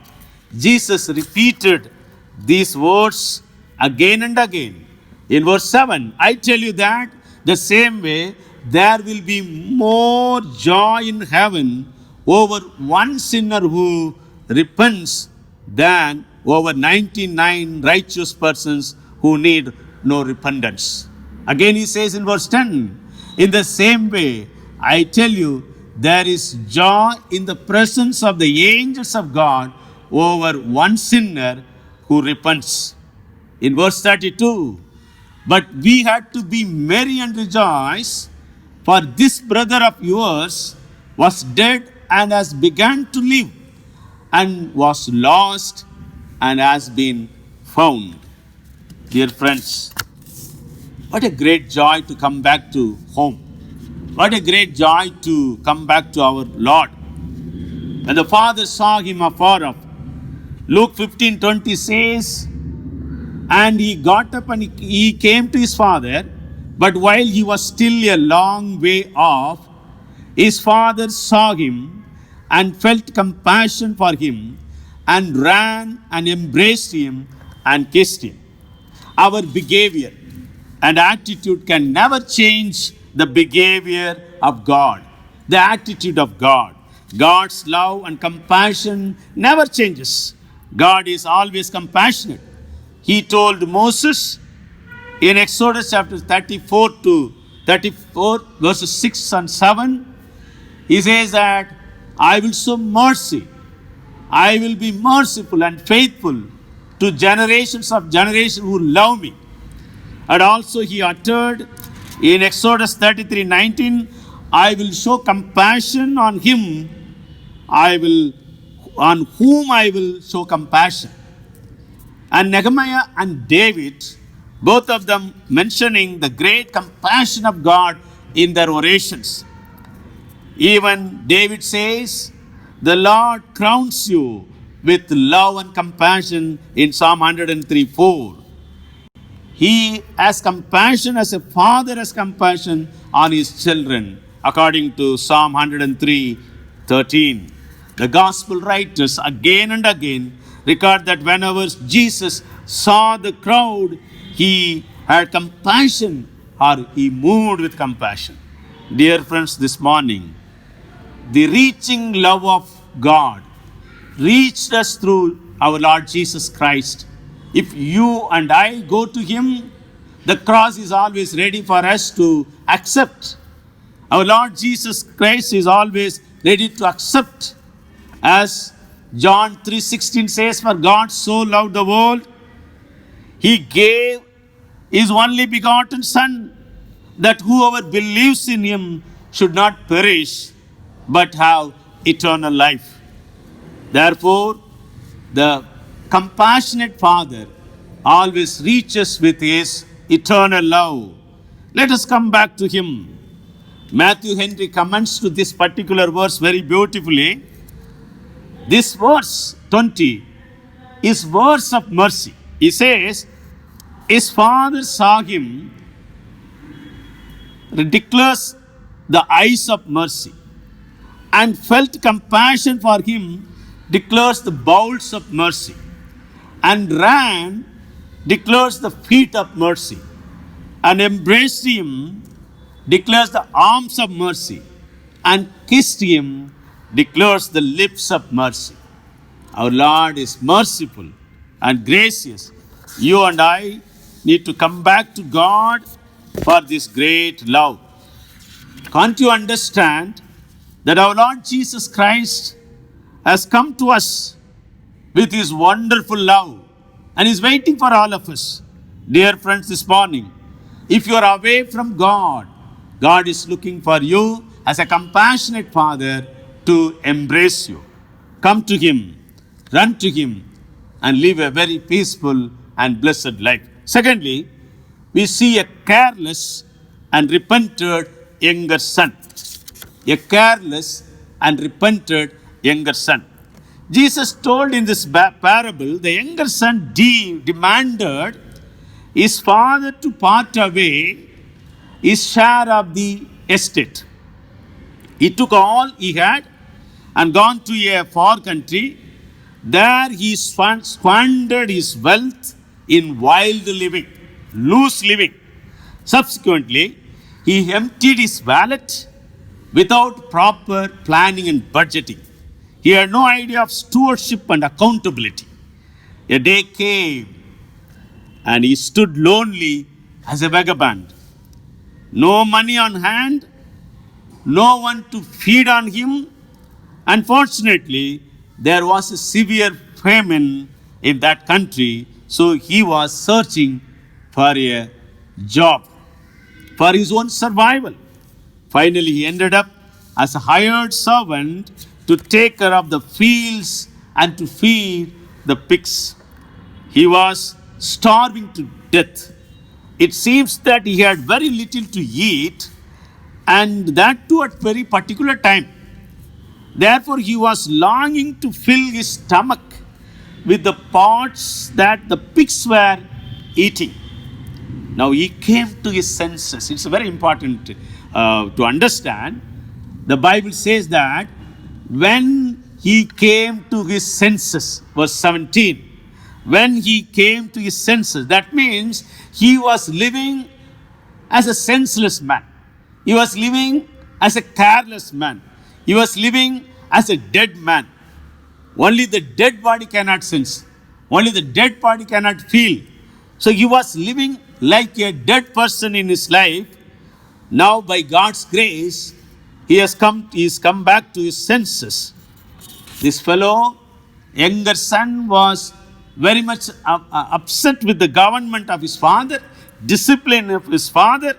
Jesus repeated these words again and again. In verse 7, I tell you that the same way there will be more joy in heaven over one sinner who repents than over 99 righteous persons who need no repentance. Again he says in verse 10, in the same way, I tell you, there is joy in the presence of the angels of God over one sinner who repents. In verse 32, but we had to be merry and rejoice, for this brother of yours was dead and has begun to live, and was lost and has been found. Dear friends, what a great joy to come back to home. What a great joy to come back to our Lord. When the father saw him afar off, Luke 15:20 says, and he got up and he came to his father, but while he was still a long way off, his father saw him and felt compassion for him and ran and embraced him and kissed him. Our behavior and attitude can never change the behavior of God, the attitude of God. God's love and compassion never changes. God is always compassionate. He told Moses in Exodus chapter 34 to 34, verses 6 and 7, he says that I will show mercy. I will be merciful and faithful to generations of generations who love me. And also he uttered in Exodus 33:19, I will show compassion on him, on whom I will show compassion. And Nehemiah and David, both of them mentioning the great compassion of God in their orations. Even David says, the Lord crowns you with love and compassion in Psalm 103:4. He has compassion as a father has compassion on his children, according to Psalm 103:13. The gospel writers again and again record that whenever Jesus saw the crowd, he had compassion or he moved with compassion. Dear friends, this morning, the reaching love of God reached us through our Lord Jesus Christ. If you and I go to him, the cross is always ready for us to accept. Our Lord Jesus Christ is always ready to accept. As John 3:16 says, for God so loved the world, he gave his only begotten Son, that whoever believes in him should not perish, but have eternal life. Therefore, the compassionate Father always reaches with his eternal love. Let us come back to him. Matthew Henry comments to this particular verse very beautifully. This verse 20 is verse of mercy. He says, his father saw him, declares the eyes of mercy, and felt compassion for him, declares the bowels of mercy, and ran, declares the feet of mercy, and embraced him, declares the arms of mercy, and kissed him, declares the lips of mercy. Our Lord is merciful and gracious. You and I need to come back to God for this great love. Can't you understand that our Lord Jesus Christ has come to us with his wonderful love and is waiting for all of us? Dear friends, this morning, if you are away from God, God is looking for you as a compassionate Father to embrace you. Come to him, run to him, and live a very peaceful and blessed life. Secondly, we see a careless and repented younger son. A careless and repented younger son. Jesus told in this parable, the younger son demanded his father to part away his share of the estate. He took all he had and gone to a far country. There he squandered his wealth in wild living, loose living. Subsequently, he emptied his wallet without proper planning and budgeting. He had no idea of stewardship and accountability. A day came and he stood lonely as a vagabond. No money on hand, no one to feed on him. Unfortunately, there was a severe famine in that country, so he was searching for a job for his own survival. Finally, he ended up as a hired servant to take care of the fields and to feed the pigs. He was starving to death. It seems that he had very little to eat, and that too at very particular time. Therefore, he was longing to fill his stomach with the parts that the pigs were eating. Now he came to his senses. It's very important to understand. The Bible says that when he came to his senses, verse 17, when he came to his senses, that means he was living as a senseless man. He was living as a careless man. He was living as a dead man. Only the dead body cannot sense. Only the dead body cannot feel. So he was living like a dead person in his life. Now, by God's grace, he has come back to his senses. This fellow, younger son, was very much upset with the government of his father, discipline of his father,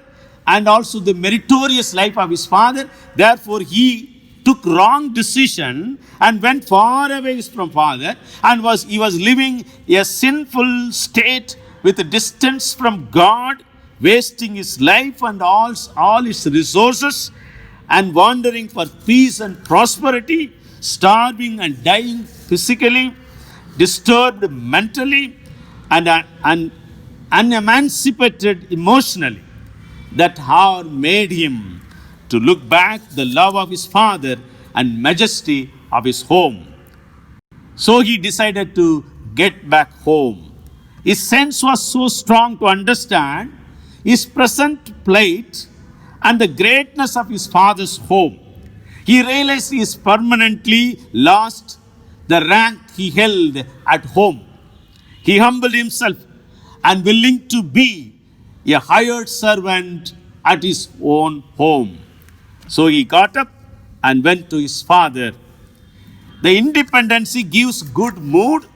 and also the meritorious life of his father. Therefore, he took wrong decision and went far away from father, and he was living a sinful state with a distance from God, wasting his life and all his resources, and wandering for peace and prosperity, starving and dying physically, disturbed mentally, and unemancipated emotionally. That hour made him to look back the love of his father and majesty of his home. So he decided to get back home. His sense was so strong to understand his present plight and the greatness of his father's home. He realized he has permanently lost the rank he held at home. He humbled himself and willing to be a hired servant at his own home. So he got up and went to his father. The independency gives good mood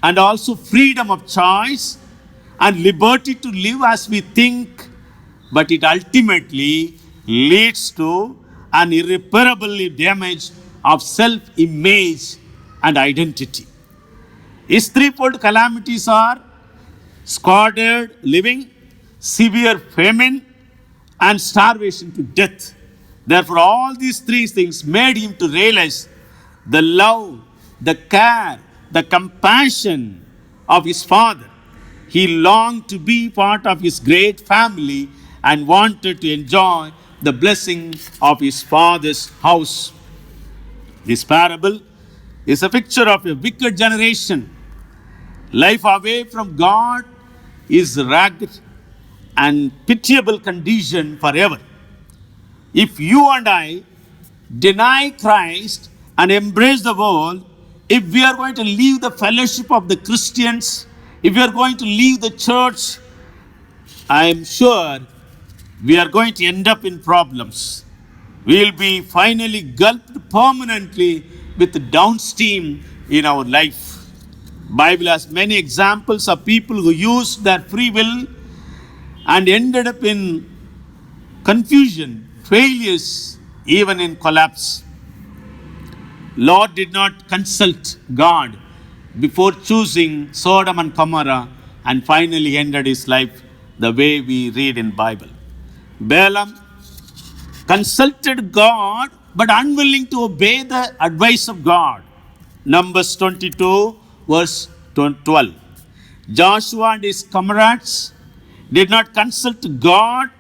and also freedom of choice and liberty to live as we think, but it ultimately leads to an irreparable damage of self-image and identity. His threefold calamities are squandered living, severe famine, and starvation to death. Therefore, all these three things made him to realize the love, the care, the compassion of his father. He longed to be part of his great family and wanted to enjoy the blessing of his father's house. This parable is a picture of a wicked generation. Life away from God is a ragged and pitiable condition forever. If you and I deny Christ and embrace the world, if we are going to leave the fellowship of the Christians, if we are going to leave the church, I am sure we are going to end up in problems. We will be finally gulped permanently with downstream in our life. Bible has many examples of people who used their free will and ended up in confusion, failures, even in collapse. Lot did not consult God before choosing Sodom and Gomorrah and finally ended his life the way we read in Bible. Balaam consulted God but unwilling to obey the advice of God. Numbers 22 verse 12. Joshua and his comrades did not consult God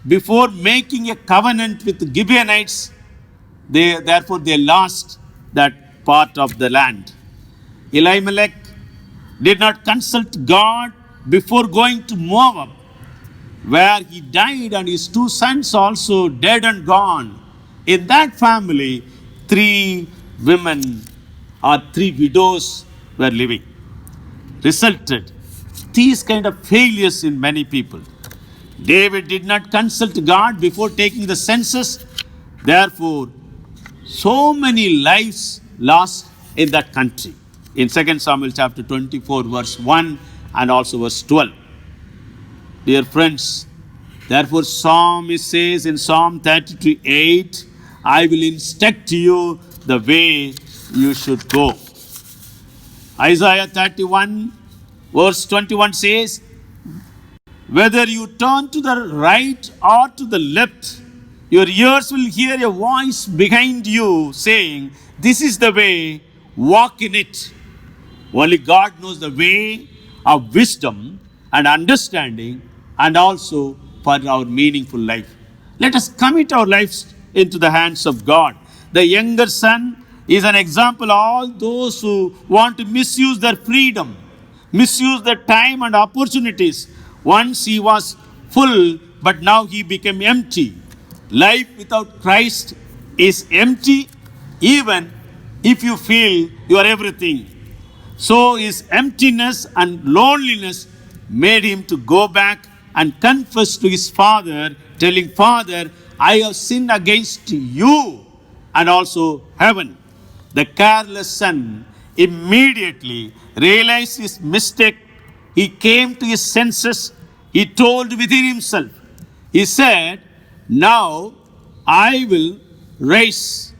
before making a covenant with the Gibeonites. Therefore they lost that part of the land. Elimelech did not consult God before going to Moab, where he died and his two sons also dead and gone. In that family, 3 women or 3 widows were living. Resulted these kind of failures in many people. David did not consult God before taking the census, Therefore, so many lives lost in that country. In 2 Samuel chapter 24, verse 1 and also verse 12. Dear friends, therefore psalmist says in Psalm 32:8, I will instruct you the way you should go. Isaiah 31 verse 21 says, whether you turn to the right or to the left, your ears will hear a voice behind you saying, this is the way, walk in it. Only God knows the way of wisdom and understanding and also for our meaningful life. Let us commit our lives into the hands of God. The younger son is an example of all those who want to misuse their freedom, misuse their time and opportunities. Once he was full, but now he became empty. Life without Christ is empty, even if you feel you are everything. So his emptiness and loneliness made him to go back and confess to his father, telling, Father, I have sinned against you and also heaven. The careless son immediately realized his mistake. He came to his senses. He told within himself. He said, now I will rise.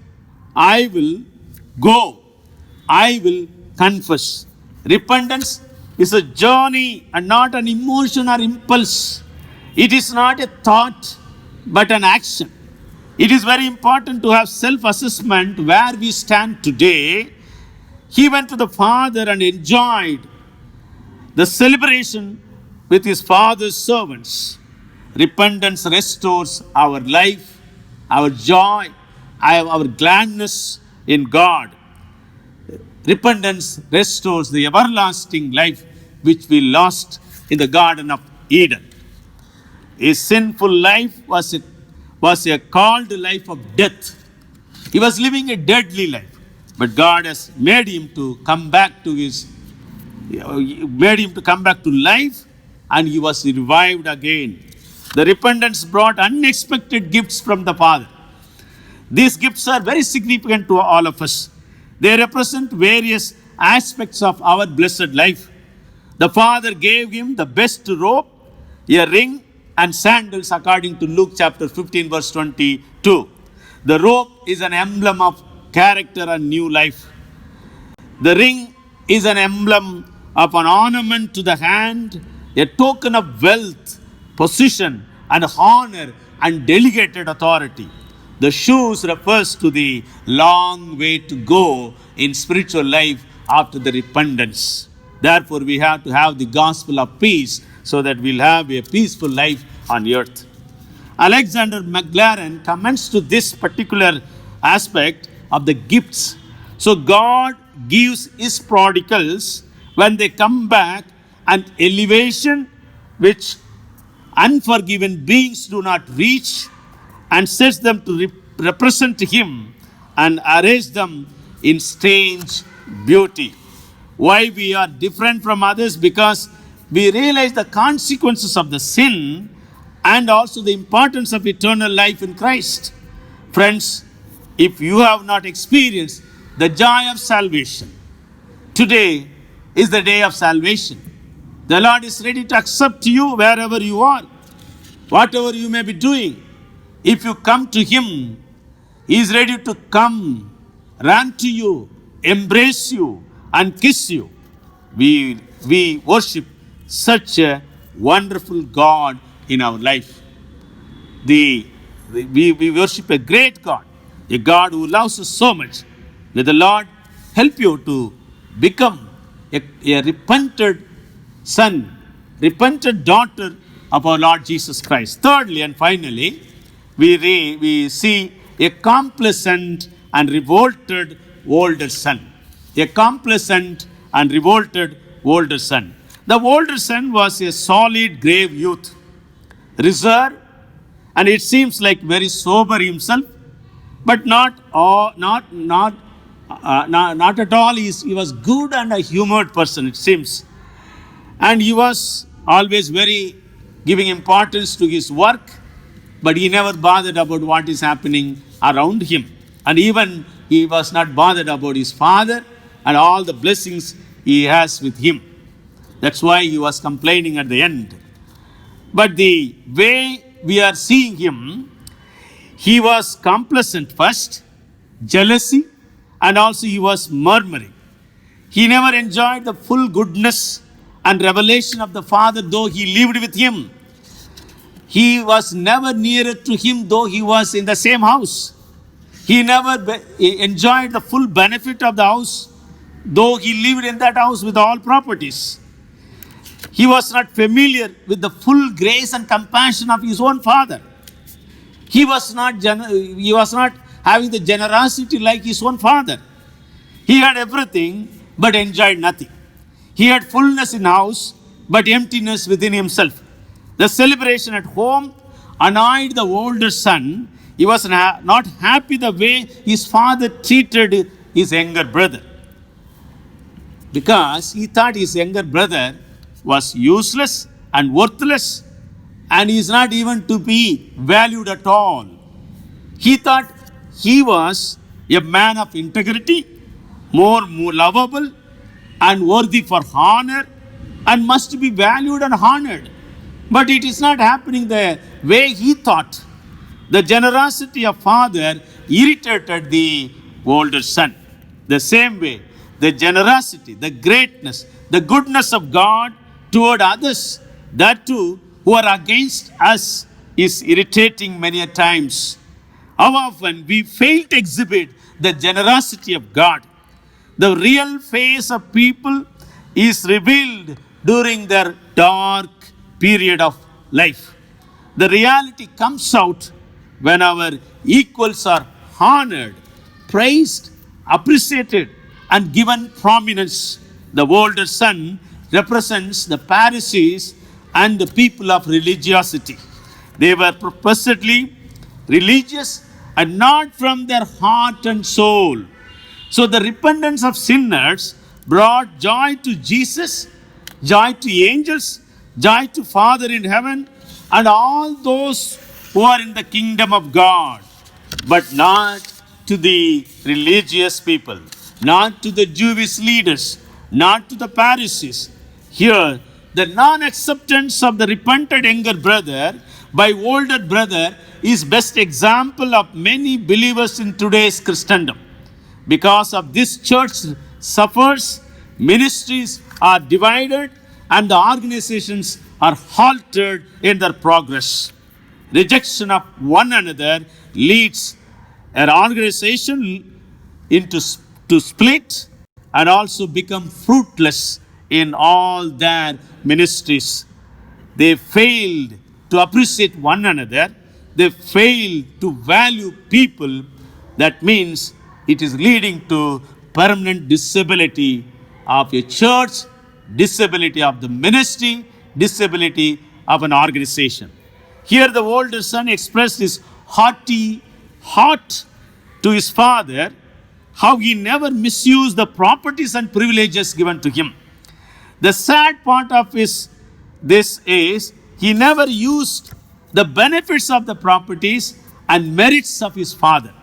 I will go. I will confess. Repentance is a journey and not an emotion or impulse. It is not a thought but an action. It is very important to have self-assessment where we stand today. He went to the Father and enjoyed the celebration with his Father's servants. Repentance restores our life, our joy, our gladness in God. Repentance restores the everlasting life which we lost in the Garden of Eden. His sinful life was a called life of death. He was living a deadly life. But God has made him to come back to life, and he was revived again. The repentance brought unexpected gifts from the Father. These gifts are very significant to all of us. They represent various aspects of our blessed life. The Father gave him the best robe, a ring, and sandals according to Luke chapter 15 verse 22. The robe is an emblem of character and new life. The ring is an emblem of an ornament to the hand, a token of wealth, position, and honor and delegated authority. The shoes refers to the long way to go in spiritual life after the repentance. Therefore, we have to have the gospel of peace so that we'll have a peaceful life on earth. Alexander McLaren comments to this particular aspect of the gifts. So God gives his prodigals, when they come back, an elevation which unforgiven beings do not reach, and sets them to represent him and arrange them in strange beauty. Why we are different from others? Because we realize the consequences of the sin and also the importance of eternal life in Christ. Friends, if you have not experienced the joy of salvation, today is the day of salvation. The Lord is ready to accept you wherever you are, whatever you may be doing. If you come to him, he is ready to come, run to you, embrace you, and kiss you. We worship such a wonderful God in our life. We worship a great God, a God who loves us so much. May the Lord help you to become a repented son, repented daughter of our Lord Jesus Christ. Thirdly and finally, we see a complacent and revolted older son. A complacent and revolted older son. The older son was a solid, grave youth, reserved, and it seems like very sober himself, but not at all. He was good and a humored person, it seems. And he was always very giving importance to his work. but he never bothered about what is happening around him. And even he was not bothered about his father and all the blessings he has with him. That's why he was complaining at the end. But the way we are seeing him, he was complacent first, jealousy, and also he was murmuring. He never enjoyed the full goodness and revelation of the Father, though he lived with him. He was never nearer to him, though he was in the same house. He never enjoyed the full benefit of the house, though he lived in that house with all properties. He was not familiar with the full grace and compassion of his own father. He was not having the generosity like his own father. He had everything but enjoyed nothing. He had fullness in house but emptiness within himself. The celebration at home annoyed the older son. He was not happy the way his father treated his younger brother, because he thought his younger brother was useless and worthless, and he is not even to be valued at all. He thought he was a man of integrity, more lovable and worthy for honor, and must be valued and honored. But it is not happening the way he thought. The generosity of father irritated the older son. The same way, the generosity, the greatness, the goodness of God toward others, that too, who are against us, is irritating many a times. How often we fail to exhibit the generosity of God. The real face of people is revealed during their dark period of life. The reality comes out when our equals are honored, praised, appreciated, and given prominence. The older son represents the Pharisees and the people of religiosity. They were purposely religious and not from their heart and soul. So the repentance of sinners brought joy to Jesus, joy to angels, joy to Father in heaven, and all those who are in the kingdom of God, but not to the religious people, not to the Jewish leaders, not to the Pharisees. Here, the non-acceptance of the repented younger brother by older brother is best example of many believers in today's Christendom. Because of this, church suffers, ministries are divided, and the organizations are halted in their progress. Rejection of one another leads an organization to split and also become fruitless in all their ministries. They failed to appreciate one another. They failed to value people. That means it is leading to permanent disability of a church, disability of the ministry, disability of an organization. Here the older son expressed his hearty heart to his father, how he never misused the properties and privileges given to him. The sad part of this is he never used the benefits of the properties and merits of his father.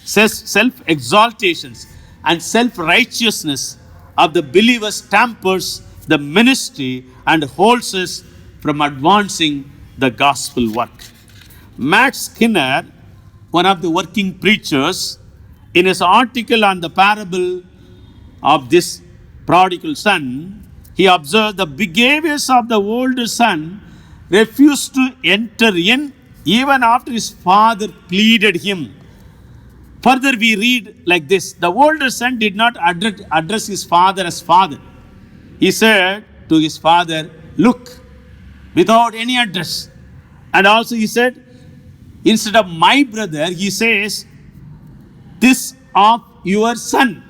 Self-exaltations and self-righteousness of the believers tampers the ministry and holds us from advancing the gospel work. Matt Skinner, one of the working preachers, in his article on the parable of this prodigal son, he observed the behaviors of the older son refused to enter in even after his father pleaded him. Further, we read like this: the older son did not address his father as father. He said to his father, "Look," without any address. And also he said, instead of "my brother," he says, "this of your son."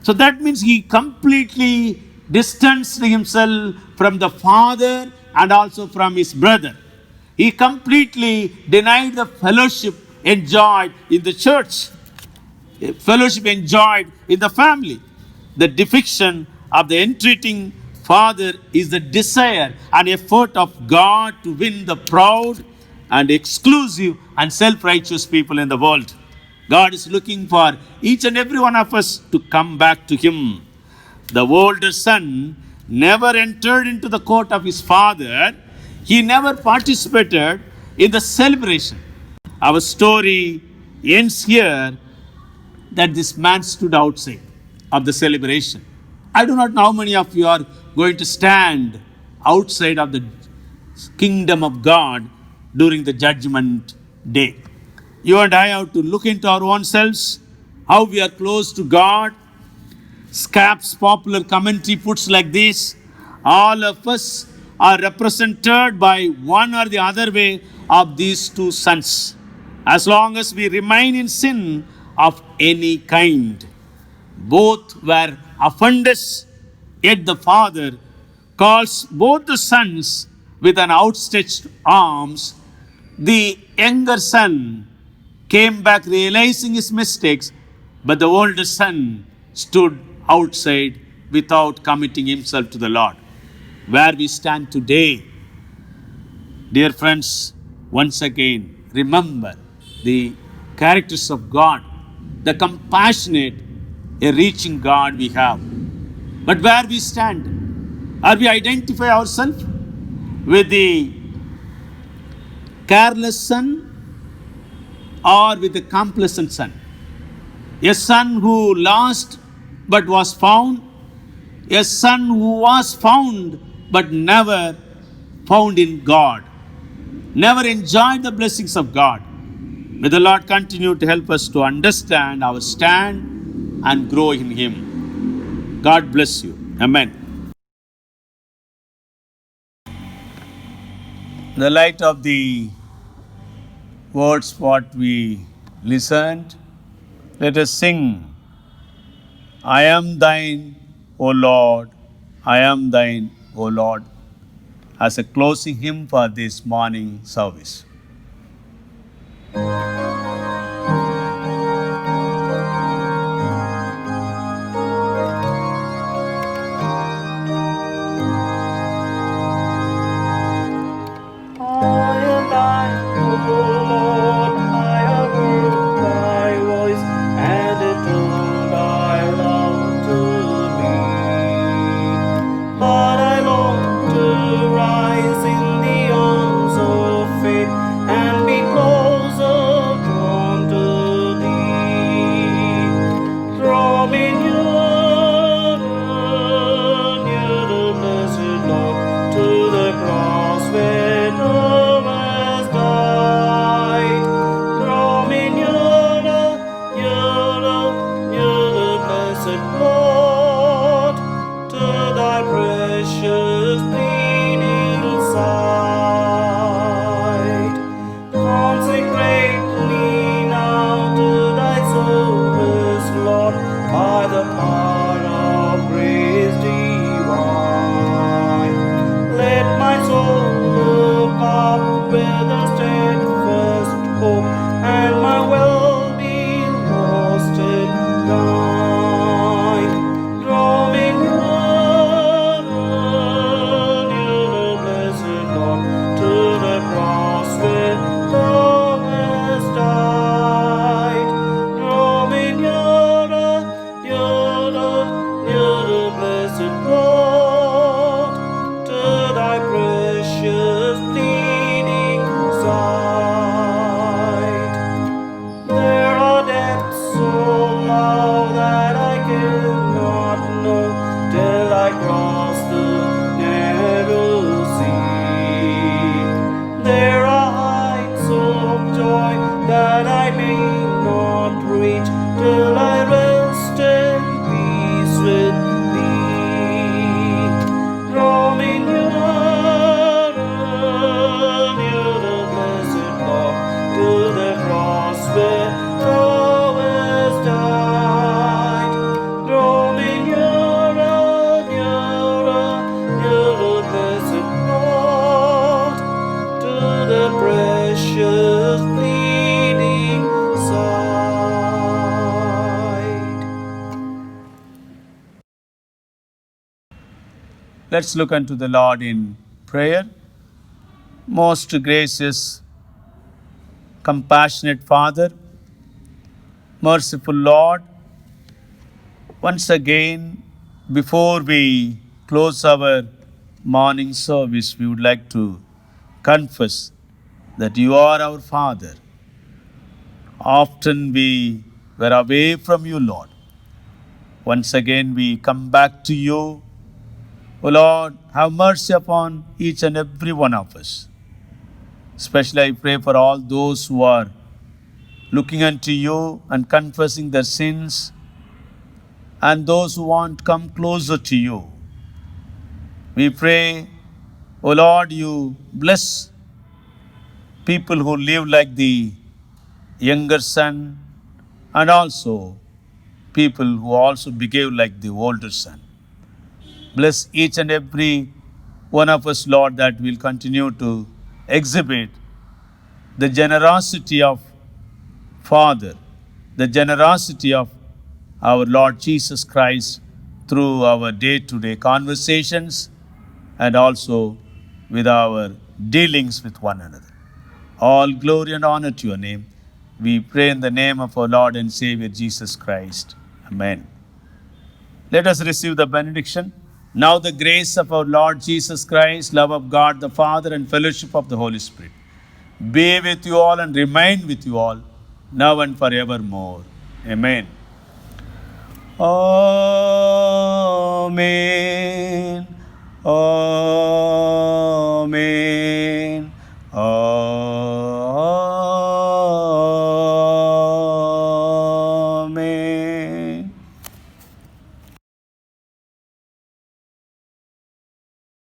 So that means he completely distanced himself from the father and also from his brother. He completely denied the fellowship enjoyed in the church, fellowship enjoyed in the family. The depiction of the entreating father is the desire and effort of God to win the proud and exclusive and self-righteous people in the world. God is looking for each and every one of us to come back to Him. The older son never entered into the court of his father. He never participated in the celebration. Our story ends here that this man stood outside of the celebration. I do not know how many of you are going to stand outside of the kingdom of God during the judgment day. You and I have to look into our own selves, how we are close to God. Scapp's popular commentary puts like this: all of us are represented by one or the other way of these two sons. As long as we remain in sin of any kind, both were offenders, yet the Father calls both the sons with an outstretched arms. The younger son came back realizing his mistakes, but the older son stood outside without committing himself to the Lord. Where we stand today, dear friends, once again, remember the characters of God, the compassionate, a reaching God we have. But where we stand, are we identify ourselves with the careless son or with the complacent son? A son who lost but was found, a son who was found but never found in God, never enjoyed the blessings of God. May the Lord continue to help us to understand our stand and grow in Him. God bless you. Amen. In the light of the words what we listened, let us sing, I am thine, O Lord, I am thine, O Lord, as a closing hymn for this morning service. Let's look unto the Lord in prayer. Most gracious, Compassionate Father, merciful Lord, once again, before we close our morning service, we would like to confess that you are our Father. Often we were away from you, Lord. Once again, we come back to you. O Lord, have mercy upon each and every one of us. Especially I pray for all those who are looking unto you and confessing their sins, and those who want to come closer to you. We pray, O Lord, you bless people who live like the younger son, and also people who also behave like the older son. Bless each and every one of us, Lord, that will continue to exhibit the generosity of Father, the generosity of our Lord Jesus Christ through our day-to-day conversations and also with our dealings with one another. All glory and honor to your name. We pray in the name of our Lord and Savior Jesus Christ. Amen. Let us receive the benediction. Now the grace of our Lord Jesus Christ, love of God the Father, and fellowship of the Holy Spirit be with you all and remain with you all, now and forevermore. Amen. Amen. Amen. Amen.